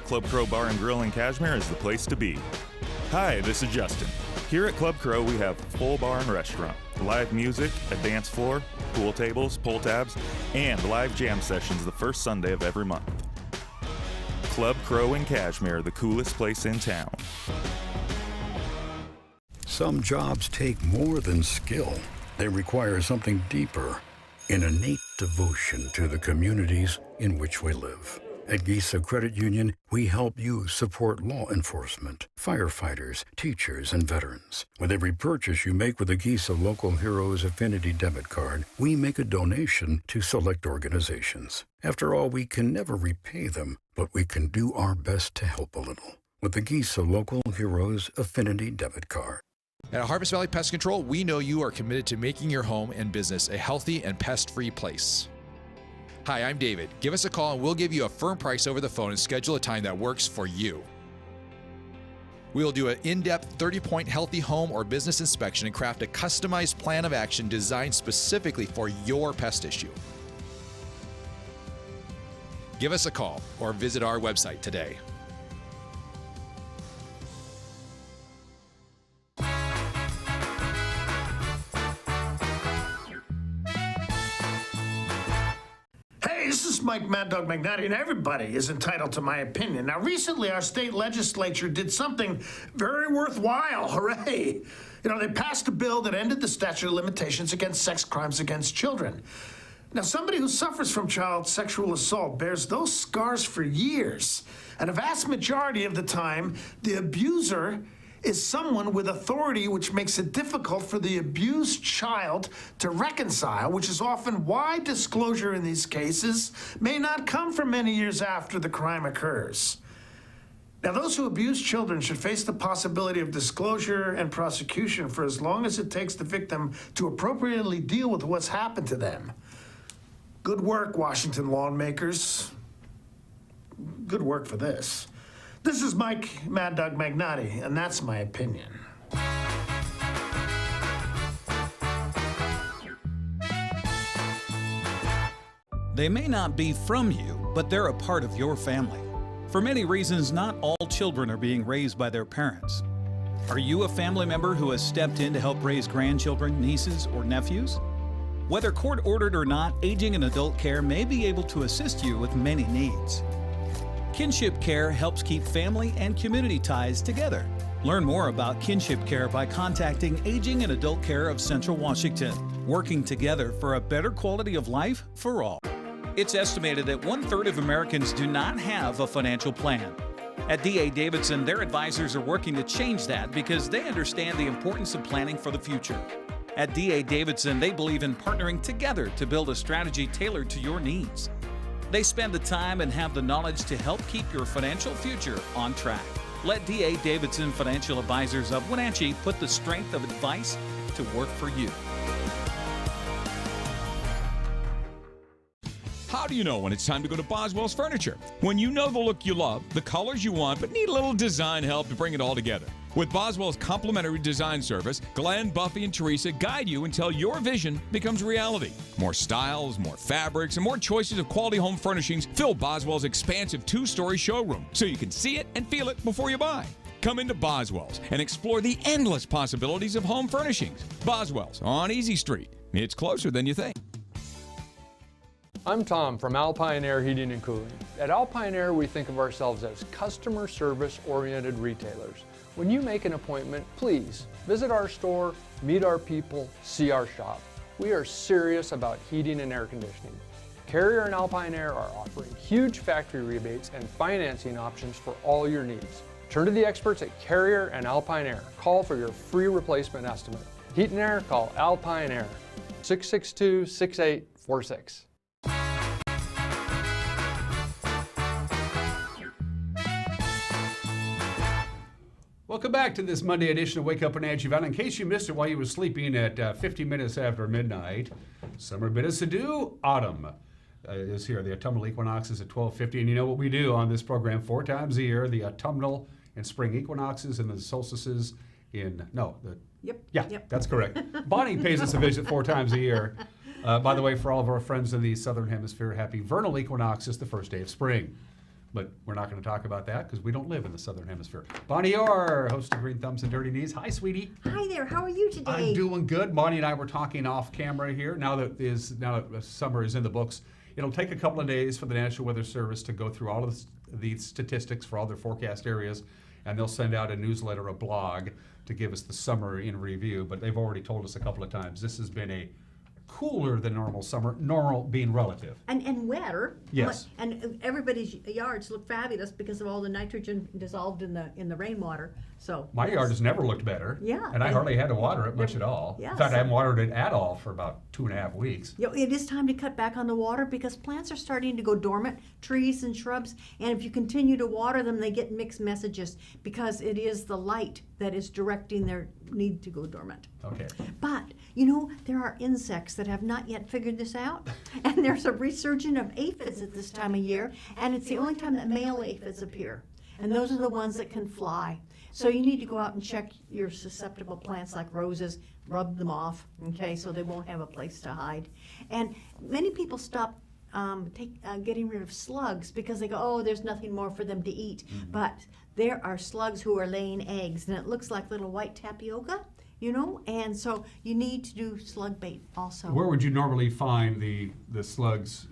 Club Crow Bar and Grill in Cashmere is the place to be. Hi, this is Justin. Here at Club Crow, we have full bar and restaurant, live music, a dance floor, pool tables, pull tabs, and live jam sessions the first Sunday of every month. Club Crow in Cashmere, the coolest place in town. Some jobs take more than skill. They require something deeper, an innate devotion to the communities in which we live. At Gisa Credit Union, we help you support law enforcement, firefighters, teachers, and veterans. With every purchase you make with a Gisa Local Heroes Affinity debit card, we make a donation to select organizations. After all, we can never repay them, but we can do our best to help a little with the Gisa Local Heroes Affinity debit card. At Harvest Valley Pest Control, we know you are committed to making your home and business a healthy and pest-free place. Hi, I'm David. Give us a call and we'll give you a firm price over the phone and schedule a time that works for you. We will do an in-depth 30-point healthy home or business inspection and craft a customized plan of action designed specifically for your pest issue. Give us a call or visit our website today. This is Mike Mad Dog Magnotti, and everybody is entitled to my opinion. Now, recently, our state legislature did something very worthwhile. Hooray! You know, they passed a bill that ended the statute of limitations against sex crimes against children. Now, somebody who suffers from child sexual assault bears those scars for years. And a vast majority of the time, the abuser is someone with authority, which makes it difficult for the abused child to reconcile, which is often why disclosure in these cases may not come for many years after the crime occurs. Now, those who abuse children should face the possibility of disclosure and prosecution for as long as it takes the victim to appropriately deal with what's happened to them. Good work, Washington lawmakers. Good work for this. This is Mike Mad Dog Magnotti, and that's my opinion. They may not be from you, but they're a part of your family. For many reasons, not all children are being raised by their parents. Are you a family member who has stepped in to help raise grandchildren, nieces, or nephews? Whether court-ordered or not, Aging and Adult Care may be able to assist you with many needs. Kinship Care helps keep family and community ties together. Learn more about Kinship Care by contacting Aging and Adult Care of Central Washington, working together for a better quality of life for all. It's estimated that 1/3 of Americans do not have a financial plan. At D.A. Davidson, their advisors are working to change that because they understand the importance of planning for the future. At D.A. Davidson, they believe in partnering together to build a strategy tailored to your needs. They spend the time and have the knowledge to help keep your financial future on track. Let D.A. Davidson Financial Advisors of Wenatchee put the strength of advice to work for you. How do you know when it's time to go to Boswell's Furniture? When you know the look you love, the colors you want, but need a little design help to bring it all together. With Boswell's complimentary design service, Glenn, Buffy, and Teresa guide you until your vision becomes reality. More styles, more fabrics, and more choices of quality home furnishings fill Boswell's expansive 2-story showroom so you can see it and feel it before you buy. Come into Boswell's and explore the endless possibilities of home furnishings. Boswell's on Easy Street. It's closer than you think. I'm Tom from Alpine Air Heating and Cooling. At Alpine Air, we think of ourselves as customer service-oriented retailers. When you make an appointment, please visit our store, meet our people, see our shop. We are serious about heating and air conditioning. Carrier and Alpine Air are offering huge factory rebates and financing options for all your needs. Turn to the experts at Carrier and Alpine Air. Call for your free replacement estimate. Heat and air, call Alpine Air, 662-6846. Welcome back to this Monday edition of Wake Up Wenatchee Valley. In case you missed it while you were sleeping at 50 minutes after midnight, summer business to do. Autumn is here. The autumnal equinox is at 12:50, and you know what we do on this program 4 times a year: the autumnal and spring equinoxes and the solstices Yep, that's correct. Bonnie pays us a visit 4 times a year. By the way, for all of our friends in the southern hemisphere, happy vernal equinox is the first day of spring. But we're not going to talk about that because we don't live in the southern hemisphere. Bonnie Orr, host of Green Thumbs and Dirty Knees. Hi, sweetie. Hi there. How are you today? I'm doing good. Bonnie and I were talking off camera here. Now that summer is in the books, it'll take a couple of days for the National Weather Service to go through all of the statistics for all their forecast areas, and they'll send out a newsletter, a blog, to give us the summer in review. But they've already told us a couple of times this has been a cooler than normal summer, normal being relative. And wetter. Yes. And everybody's yards look fabulous because of all the nitrogen dissolved in the rainwater. So my yard has never looked better. Yeah. And I hardly had to water it much at all. Yeah, in fact, I haven't watered it at all for about 2.5 weeks. It is time to cut back on the water because plants are starting to go dormant, trees and shrubs, and if you continue to water them, they get mixed messages because it is the light that is directing their need to go dormant. Okay. But, there are insects that have not yet figured this out, and there's a resurgence of aphids at this time of year, and it's the only time that male aphids appear, and those are the ones that can fly. So you need to go out and check your susceptible plants like roses, rub them off, okay, so they won't have a place to hide. And many people stop getting rid of slugs because they go, oh, there's nothing more for them to eat. Mm-hmm. But there are slugs who are laying eggs, and it looks like little white tapioca, and so you need to do slug bait also. Where would you normally find the slugs?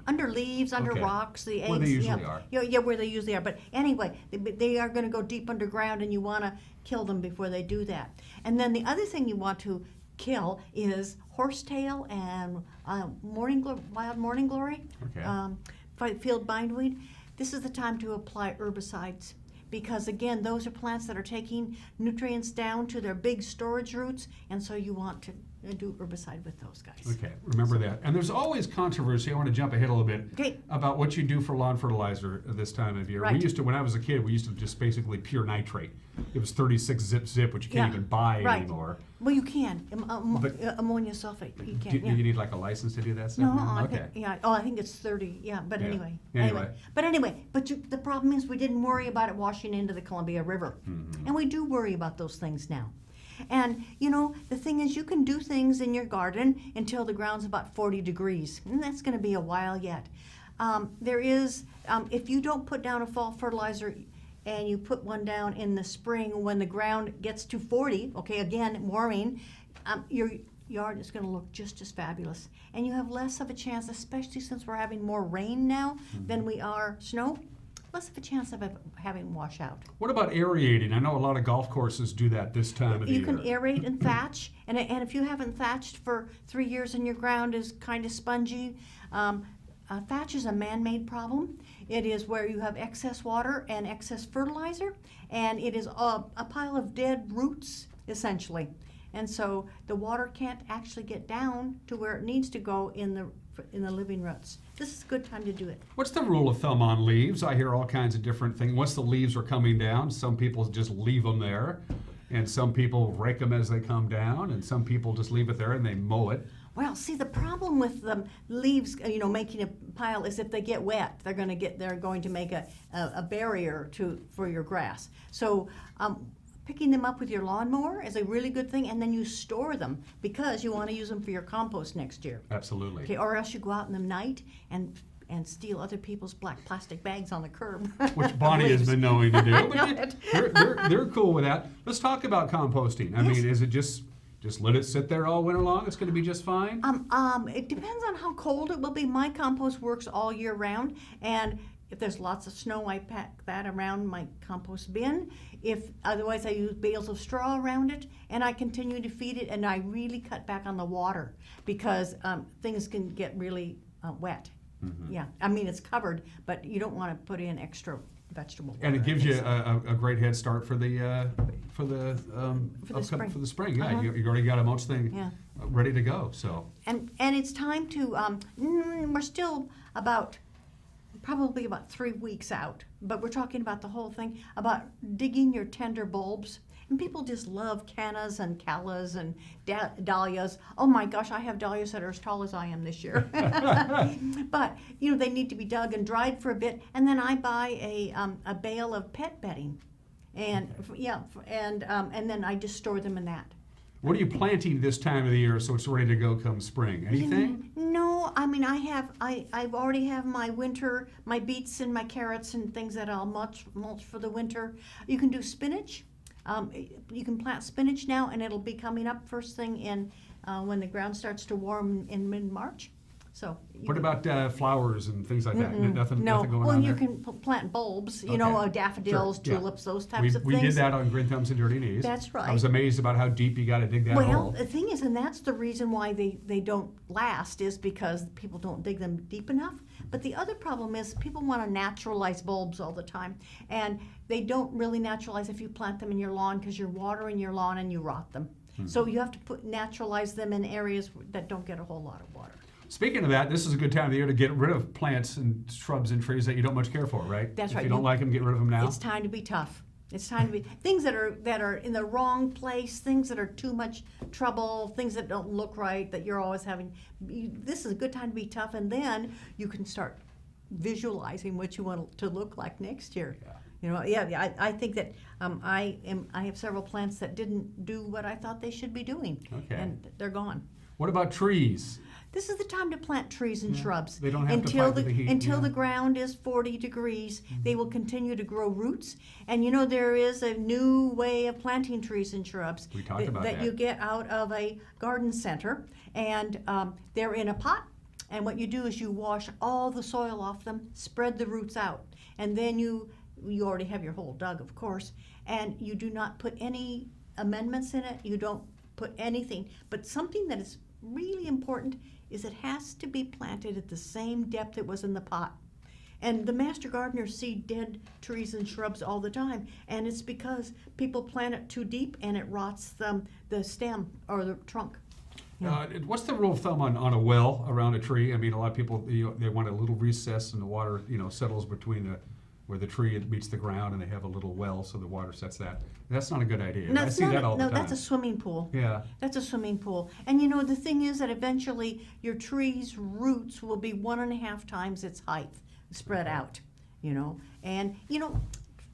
Under leaves, under rocks, the eggs. Where they usually are. Yeah, where they usually are. But anyway, they are going to go deep underground, and you want to kill them before they do that. And then the other thing you want to kill is horsetail and wild morning glory, field bindweed. This is the time to apply herbicides because, again, those are plants that are taking nutrients down to their big storage roots, and so you want to do herbicide with those guys. Okay, remember that. And there's always controversy, I want to jump ahead a little bit, about what you do for lawn fertilizer this time of year. Right. We used to, when I was a kid, we used to just basically pure nitrate. It was 36 zip, which you can't even buy anymore. Well, you can. Ammonia sulfate. You can. Do you need like a license to do that stuff? No, I think it's 30. Yeah, but anyway. But the problem is we didn't worry about it washing into the Columbia River, and we do worry about those things now. And the thing is, you can do things in your garden until the ground's about 40 degrees, and that's going to be a while yet. If you don't put down a fall fertilizer and you put one down in the spring when the ground gets to 40, again, warming, yard is going to look just as fabulous. And you have less of a chance, especially since we're having more rain now than we are snow, less of a chance of it having washout. What about aerating? I know a lot of golf courses do that this time of the year. You can aerate and thatch, and if you haven't thatched for 3 years and your ground is kind of spongy, thatch is a man-made problem. It is where you have excess water and excess fertilizer, and it is a pile of dead roots, essentially. And so the water can't actually get down to where it needs to go in the living roots. This is a good time to do it. What's the rule of thumb on leaves? I hear all kinds of different things. Once the leaves are coming down, some people just leave them there, and some people rake them as they come down, and some people just leave it there and they mow it. Well, see, the problem with the leaves, making a pile is if they get wet, they're going to make a barrier for your grass. So picking them up with your lawnmower is a really good thing, and then you store them because you want to use them for your compost next year. Absolutely. Okay, or else you go out in the night and steal other people's black plastic bags on the curb. Which Bonnie has been knowing to do. I know it. They're cool with that. Let's talk about composting. I mean, is it just let it sit there all winter long? It's going to be just fine? It depends on how cold it will be. My compost works all year round, and if there's lots of snow, I pack that around my compost bin. Otherwise, I use bales of straw around it, and I continue to feed it, and I really cut back on the water because things can get really wet. Mm-hmm. Yeah, I mean, it's covered, but you don't want to put in extra vegetable water. And it gives you a great head start for the spring. For the spring. Yeah, you already got a mulch thing ready to go. So. And it's time to. We're still probably about 3 weeks out, but we're talking about the whole thing about digging your tender bulbs. And people just love cannas and callas and dahlias. Oh my gosh, I have dahlias that are as tall as I am this year. But they need to be dug and dried for a bit, and then I buy a bale of pet bedding, and and then I just store them in that. What are you planting this time of the year so it's ready to go come spring? Anything? No, I mean I've already have my winter, my beets and my carrots and things that I'll mulch for the winter. You can do spinach. You can plant spinach now, and it'll be coming up first thing in when the ground starts to warm in mid-March. So. What about flowers and things like that? Nothing no. going on Well, you there? can plant bulbs, Okay. Daffodils, Sure, tulips, those types of We things. did that on Green Thumbs and Dirty Knees. That's right. I was amazed about how deep you got to dig that hole. Well, the thing is, and that's the reason why they don't last, is because people don't dig them deep enough. But the other problem is people want to naturalize bulbs all the time, and they don't really naturalize if you plant them in your lawn because you're watering your lawn and you rot them. Mm-hmm. So you have to naturalize them in areas that don't get a whole lot of water. Speaking of that, this is a good time of the year to get rid of plants and shrubs and trees that you don't much care for, right? That's right. If you don't like them, get rid of them now. It's time to be tough. It's time to be things that are in the wrong place, things that are too much trouble, things that don't look right, that you're always having. This is a good time to be tough, and then you can start visualizing what you want to look like next year. Yeah. I think that I have several plants that didn't do what I thought they should be doing, and they're gone. What about trees? This is the time to plant trees and shrubs. They don't have to fight with the heat. Until the ground is 40 degrees, they will continue to grow roots. And there is a new way of planting trees and shrubs We talked about that. you get out of a garden center, and they're in a pot. And what you do is you wash all the soil off them, spread the roots out, and then you already have your hole dug, of course, and you do not put any amendments in it. You don't put anything, but something that is really important is it has to be planted at the same depth it was in the pot. And the master gardeners see dead trees and shrubs all the time, and it's because people plant it too deep and it rots the stem or the trunk. What's the rule of thumb on a well around a tree? I mean, a lot of people they want a little recess and the water settles between where the tree meets the ground, and they have a little well so the water sets that. That's not a good idea. I see that all the time. No, that's a swimming pool. Yeah. That's a swimming pool. And the thing is that eventually your tree's roots will be 1.5 times its height spread out, And,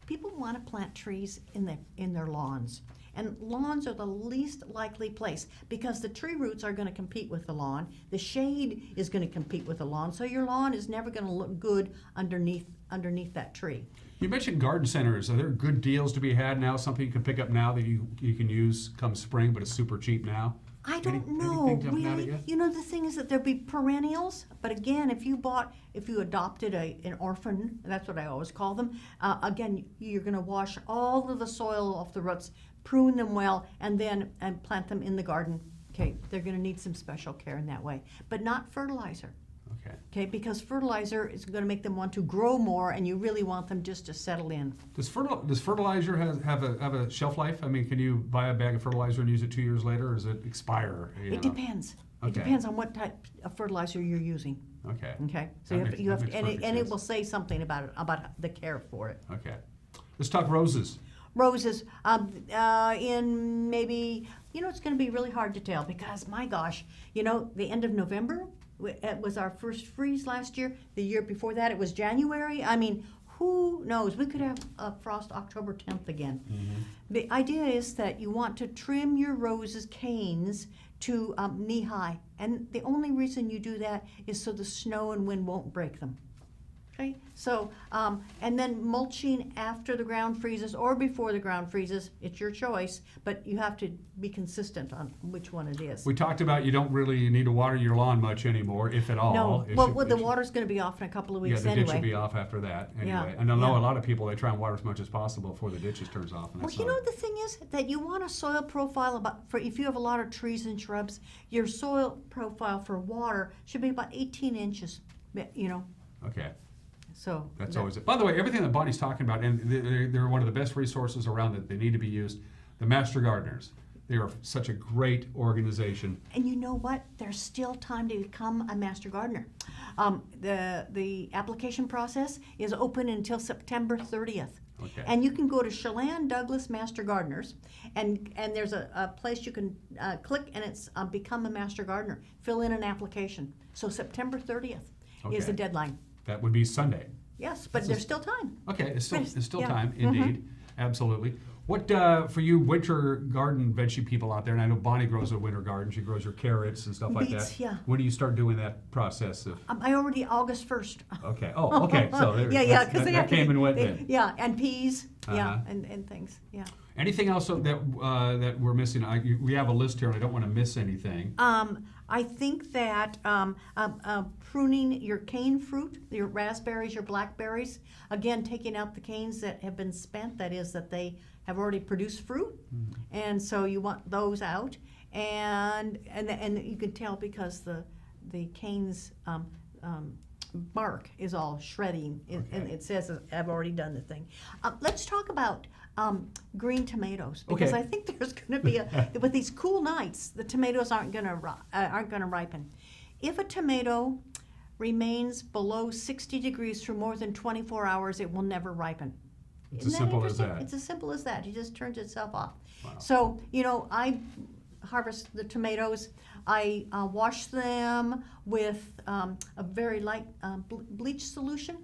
people want to plant trees in their lawns. And lawns are the least likely place because the tree roots are going to compete with the lawn. The shade is going to compete with the lawn. So your lawn is never going to look good underneath that tree. You mentioned garden centers. Are there good deals to be had now? Something you can pick up now that you can use come spring, but it's super cheap now? I don't know. Anything jumping out at you? You know, the thing is that there'd be perennials, but again, if you adopted an orphan, that's what I always call them, again, you're going to wash all of the soil off the roots, prune them well, and plant them in the garden. Okay, they're going to need some special care in that way, but not fertilizer. Okay, because fertilizer is going to make them want to grow more, and you really want them just to settle in. Does fertilizer have a shelf life? I mean, can you buy a bag of fertilizer and use it 2 years later, or does it expire? It depends. Okay. It depends on what type of fertilizer you're using. Okay. Okay. So you have to, and it will say something about it, about the care for it. Okay. Let's talk roses. Roses, in maybe, it's going to be really hard to tell because, my gosh, the end of November, it was our first freeze last year. The year before that, it was January. I mean, who knows? We could have a frost October 10th again. Mm-hmm. The idea is that you want to trim your roses canes to knee high. And the only reason you do that is so the snow and wind won't break them. Okay, so, and then mulching after the ground freezes or before the ground freezes, it's your choice, but you have to be consistent on which one it is. We talked about you don't really need to water your lawn much anymore, if at all. No, well, the water's going to be off in a couple of weeks anyway. anyway. Yeah, the ditch will be off after that anyway. Yeah. And I know a lot of people, they try and water as much as possible before the ditches turns off. And well, the thing is that you want a soil profile if you have a lot of trees and shrubs, your soil profile for water should be about 18 inches, Okay. So that's always it. By the way, everything that Bonnie's talking about, and they're one of the best resources around that they need to be used. The Master Gardeners, they are such a great organization. And you know what? There's still time to become a Master Gardener. The application process is open until September 30th. Okay. And you can go to Chelan Douglas Master Gardeners, and there's a place you can click, and it's Become a Master Gardener. Fill in an application. So September 30th is the deadline. That would be Sunday. Yes, but there's still time. Okay, it's still yeah. time, indeed. Absolutely. What, for you winter garden veggie people out there, and I know Bonnie grows a winter garden, she grows her carrots and stuff like that. Yeah. When do you start doing that process? I already, August 1st. Okay, okay, so that came and went then. Yeah, and peas, and things, yeah. Anything else that we're missing? We have a list here, and I don't want to miss anything. I think that pruning your cane fruit, your raspberries, your blackberries, again, taking out the canes that have been spent, that is, that they have already produced fruit, and so you want those out, and you can tell because the canes bark is all shredding, and it says I've already done the thing. Let's talk about green tomatoes, because I think there's going to be with these cool nights, the tomatoes aren't going to ripen. If a tomato remains below 60 degrees for more than 24 hours, it will never ripen. It's as simple as that. It's as simple as that. It just turns itself off. Wow. So, I harvest the tomatoes. I wash them with a very light bleach solution,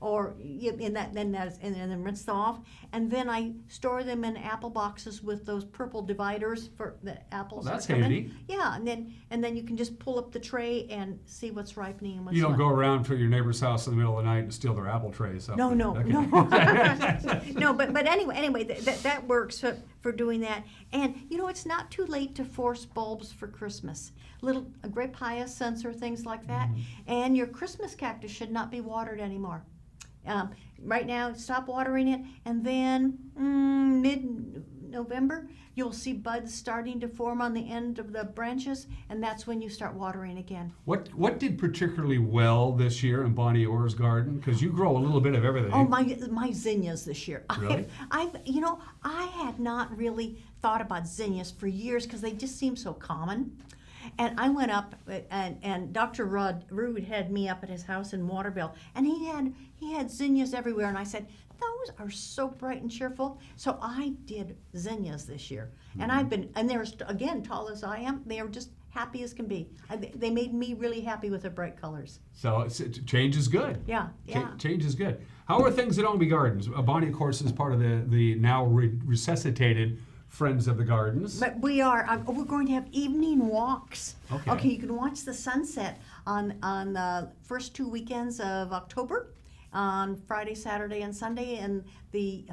or and then rinse them off, and then I store them in apple boxes with those purple dividers for the apples. Well, that's handy. Yeah, and then you can just pull up the tray and see what's ripening and what's You don't not. go around to your neighbor's house in the middle of the night and steal their apple trays. No. Okay. No, but anyway, that works for doing that. And it's not too late to force bulbs for Christmas. A grape hyacinths or things like that. And your Christmas cactus should not be watered anymore. Right now, stop watering it, and then mid-November, you'll see buds starting to form on the end of the branches, and that's when you start watering again. What did particularly well this year in Bonnie Orr's garden? Because you grow a little bit of everything. Oh, my zinnias this year. Really? I had not really thought about zinnias for years because they just seem so common. And I went up, and Dr. Rude had me up at his house in Waterville, and he had zinnias everywhere, and I said, those are so bright and cheerful. So I did zinnias this year, and they're, again, tall as I am, they are just happy as can be. They made me really happy with their bright colors. So change is good. Yeah. Change is good. How are things at Omby Gardens? Bonnie, of course, is part of the now resuscitated Friends of the Gardens. But we're going to have evening walks. Okay. You can watch the sunset on the first 2 weekends of October, on Friday, Saturday, and Sunday, and the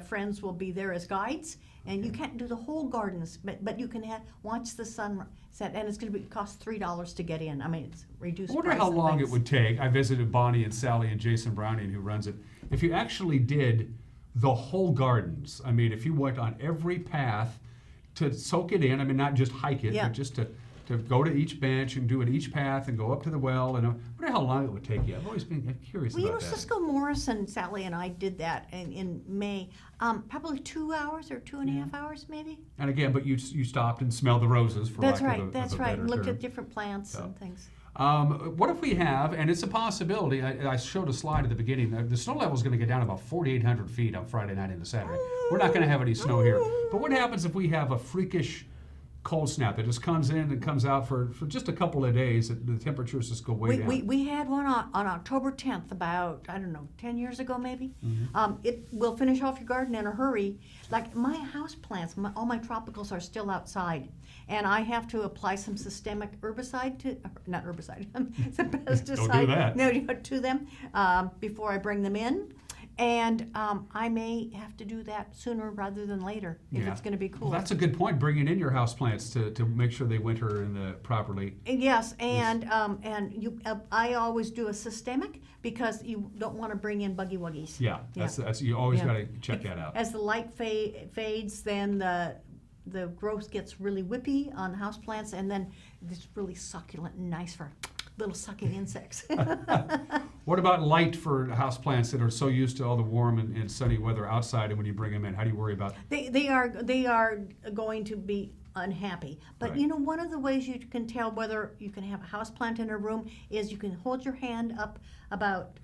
friends will be there as guides. And you can't do the whole gardens, but you can watch the sun set, and it's going to cost $3 to get in. I mean, it's reduced. I wonder price how and long things. it would take. I visited Bonnie and Sally and Jason Browning, who runs it. If you actually did the whole gardens, I mean, if you went on every path to soak it in, I mean, not just hike it, Yeah. but just to go to each bench and do it each path and go up to the well, and I wonder how long it would take you. I've always been curious Well, about that. Cisco Morris and Sally and I did that in May. Probably 2 hours or 2.5 hours, maybe. And again, but you stopped and smelled the roses, for That's lack right. of a, That's of a right. better And looked term. at different plants So. and things. What if we have, and it's a possibility, I showed a slide at the beginning, the snow level is going to get down about 4,800 feet on Friday night into Saturday. We're not going to have any snow here. But what happens if we have a freakish cold snap that just comes in and comes out for just a couple of days? The temperatures just go way down. We had one on October 10th, about, I don't know, 10 years ago maybe. Mm-hmm. It will finish off your garden in a hurry. Like my house plants, all my tropicals are still outside. And I have to apply some systemic herbicide not herbicide, some pesticide. Don't do that. No, to them before I bring them in. And I may have to do that sooner rather than later if it's going to be cool. Well, that's a good point, bringing in your houseplants to make sure they winter in the properly. Yes, and I always do a systemic because you don't want to bring in buggy wuggies. Yeah, that's you always got to check that out. As the light fades, then the growth gets really whippy on houseplants, and then it's really succulent and nice for little sucking insects. What about light for houseplants that are so used to all the warm and sunny weather outside, and when you bring them in, how do you worry about? They are going to be unhappy. But Right. you know, one of the ways you can tell whether you can have a houseplant in a room is you can hold your hand up about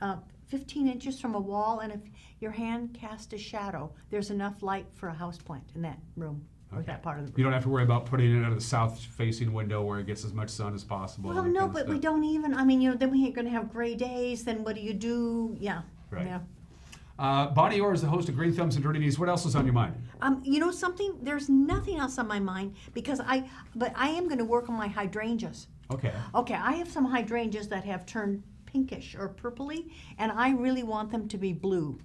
15 inches from a wall, and if your hand casts a shadow, there's enough light for a houseplant in that room. Or that part of the room. You don't have to worry about putting it out of the south-facing window where it gets as much sun as possible. Well, and that no, kind of but we stuff. don't even. I mean, you know, then we ain't going to have gray days. Then what do you do? Yeah. Right. Yeah. Bonnie Orr is the host of Green Thumbs and Dirty Knees. What else is on your mind? You know something? There's nothing else on my mind because I am going to work on my hydrangeas. Okay. Okay, I have some hydrangeas that have turned pinkish or purpley, and I really want them to be blue.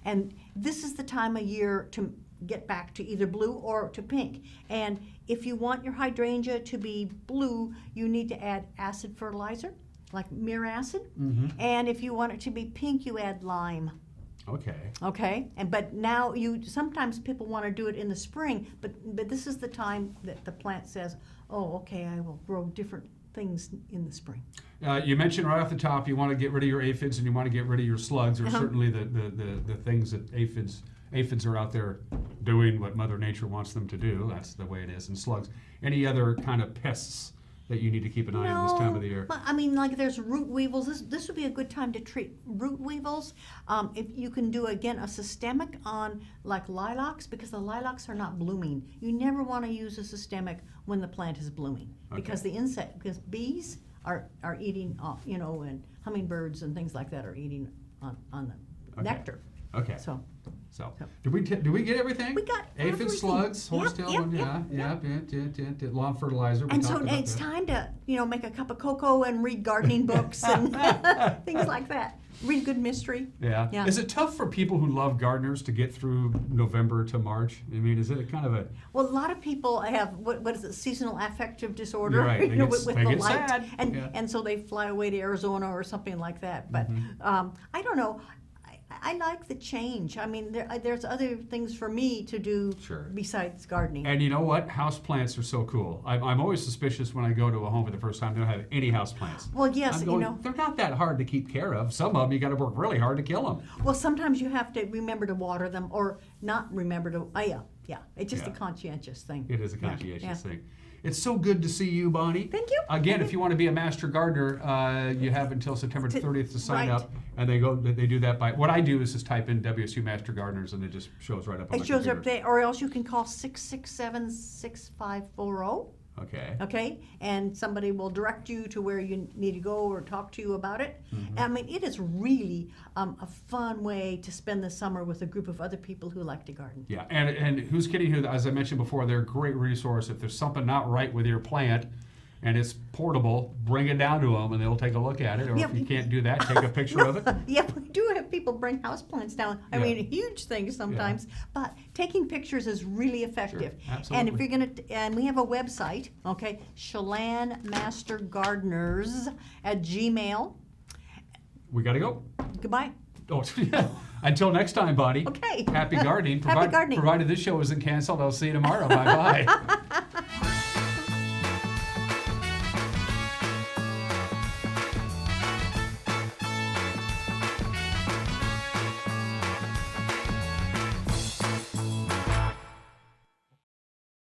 And this is the time of year to get back to either blue or to pink. And if you want your hydrangea to be blue, you need to add acid fertilizer, like mere acid. Mm-hmm. And if you want it to be pink, you add lime. Okay. Okay, but now sometimes people want to do it in the spring, but this is the time that the plant says, oh, okay, I will grow different things in the spring. You mentioned right off the top you want to get rid of your aphids and you want to get rid of your slugs. Or certainly the things that aphids are out there doing what Mother Nature wants them to do. That's the way it is. And slugs. Any other kind of pests that you need to keep an eye on this time of the year? But, I mean, like there's root weevils. This would be a good time to treat root weevils. If you can do, again, a systemic on like lilacs, because the lilacs are not blooming. You never want to use a systemic when the plant is blooming, because because bees are eating, you know, and hummingbirds and things like that are eating on the nectar. Okay. So did we get everything? We got aphids, everything. slugs, horsetail, lawn fertilizer. We And so talked about it's that. time to, you know, make a cup of cocoa and read gardening books and things like that. Read good mystery. Yeah. Is it tough for people who love gardeners to get through November to March? I mean, is it kind of a... Well, a lot of people have, what is it, seasonal affective disorder? You're right. You They know, get- with they the get light. sad. And so they fly away to Arizona or something like that. But I don't know. I like the change. I mean, there's other things for me to do besides gardening. And you know what? Houseplants are so cool. I'm always suspicious when I go to a home for the first time they don't have any houseplants. Well, yes, I'm going, you know. they're not that hard to keep care of. Some of them you got to work really hard to kill them. Well, sometimes you have to remember to water them or not remember to. Yeah. It's just a conscientious thing. It is a conscientious thing. It's so good to see you, Bonnie. Thank you. Again, if you want to be a master gardener, you have until September 30th to sign up, and they do that by. What I do is just type in WSU Master Gardeners, and it just shows right up on my It shows computer. up there, or else you can call 667-6540. Okay. Okay, and somebody will direct you to where you need to go or talk to you about it. I mean, it is really a fun way to spend the summer with a group of other people who like to garden. Yeah, and who's kidding who? As I mentioned before, they're a great resource. If there's something not right with your plant and it's portable, bring it down to them and they'll take a look at it. Or if you can't do that, take a picture of it. Yep, we do have people bring houseplants down. I Yeah. mean, huge things sometimes. But taking pictures is really effective. And if you're gonna, and we have a website, okay, ShelanMasterGardeners@gmail. We got to go. Goodbye. Oh, until next time, Bonnie. Okay. Happy gardening. Happy gardening. Provided this show isn't canceled, I'll see you tomorrow. Bye-bye.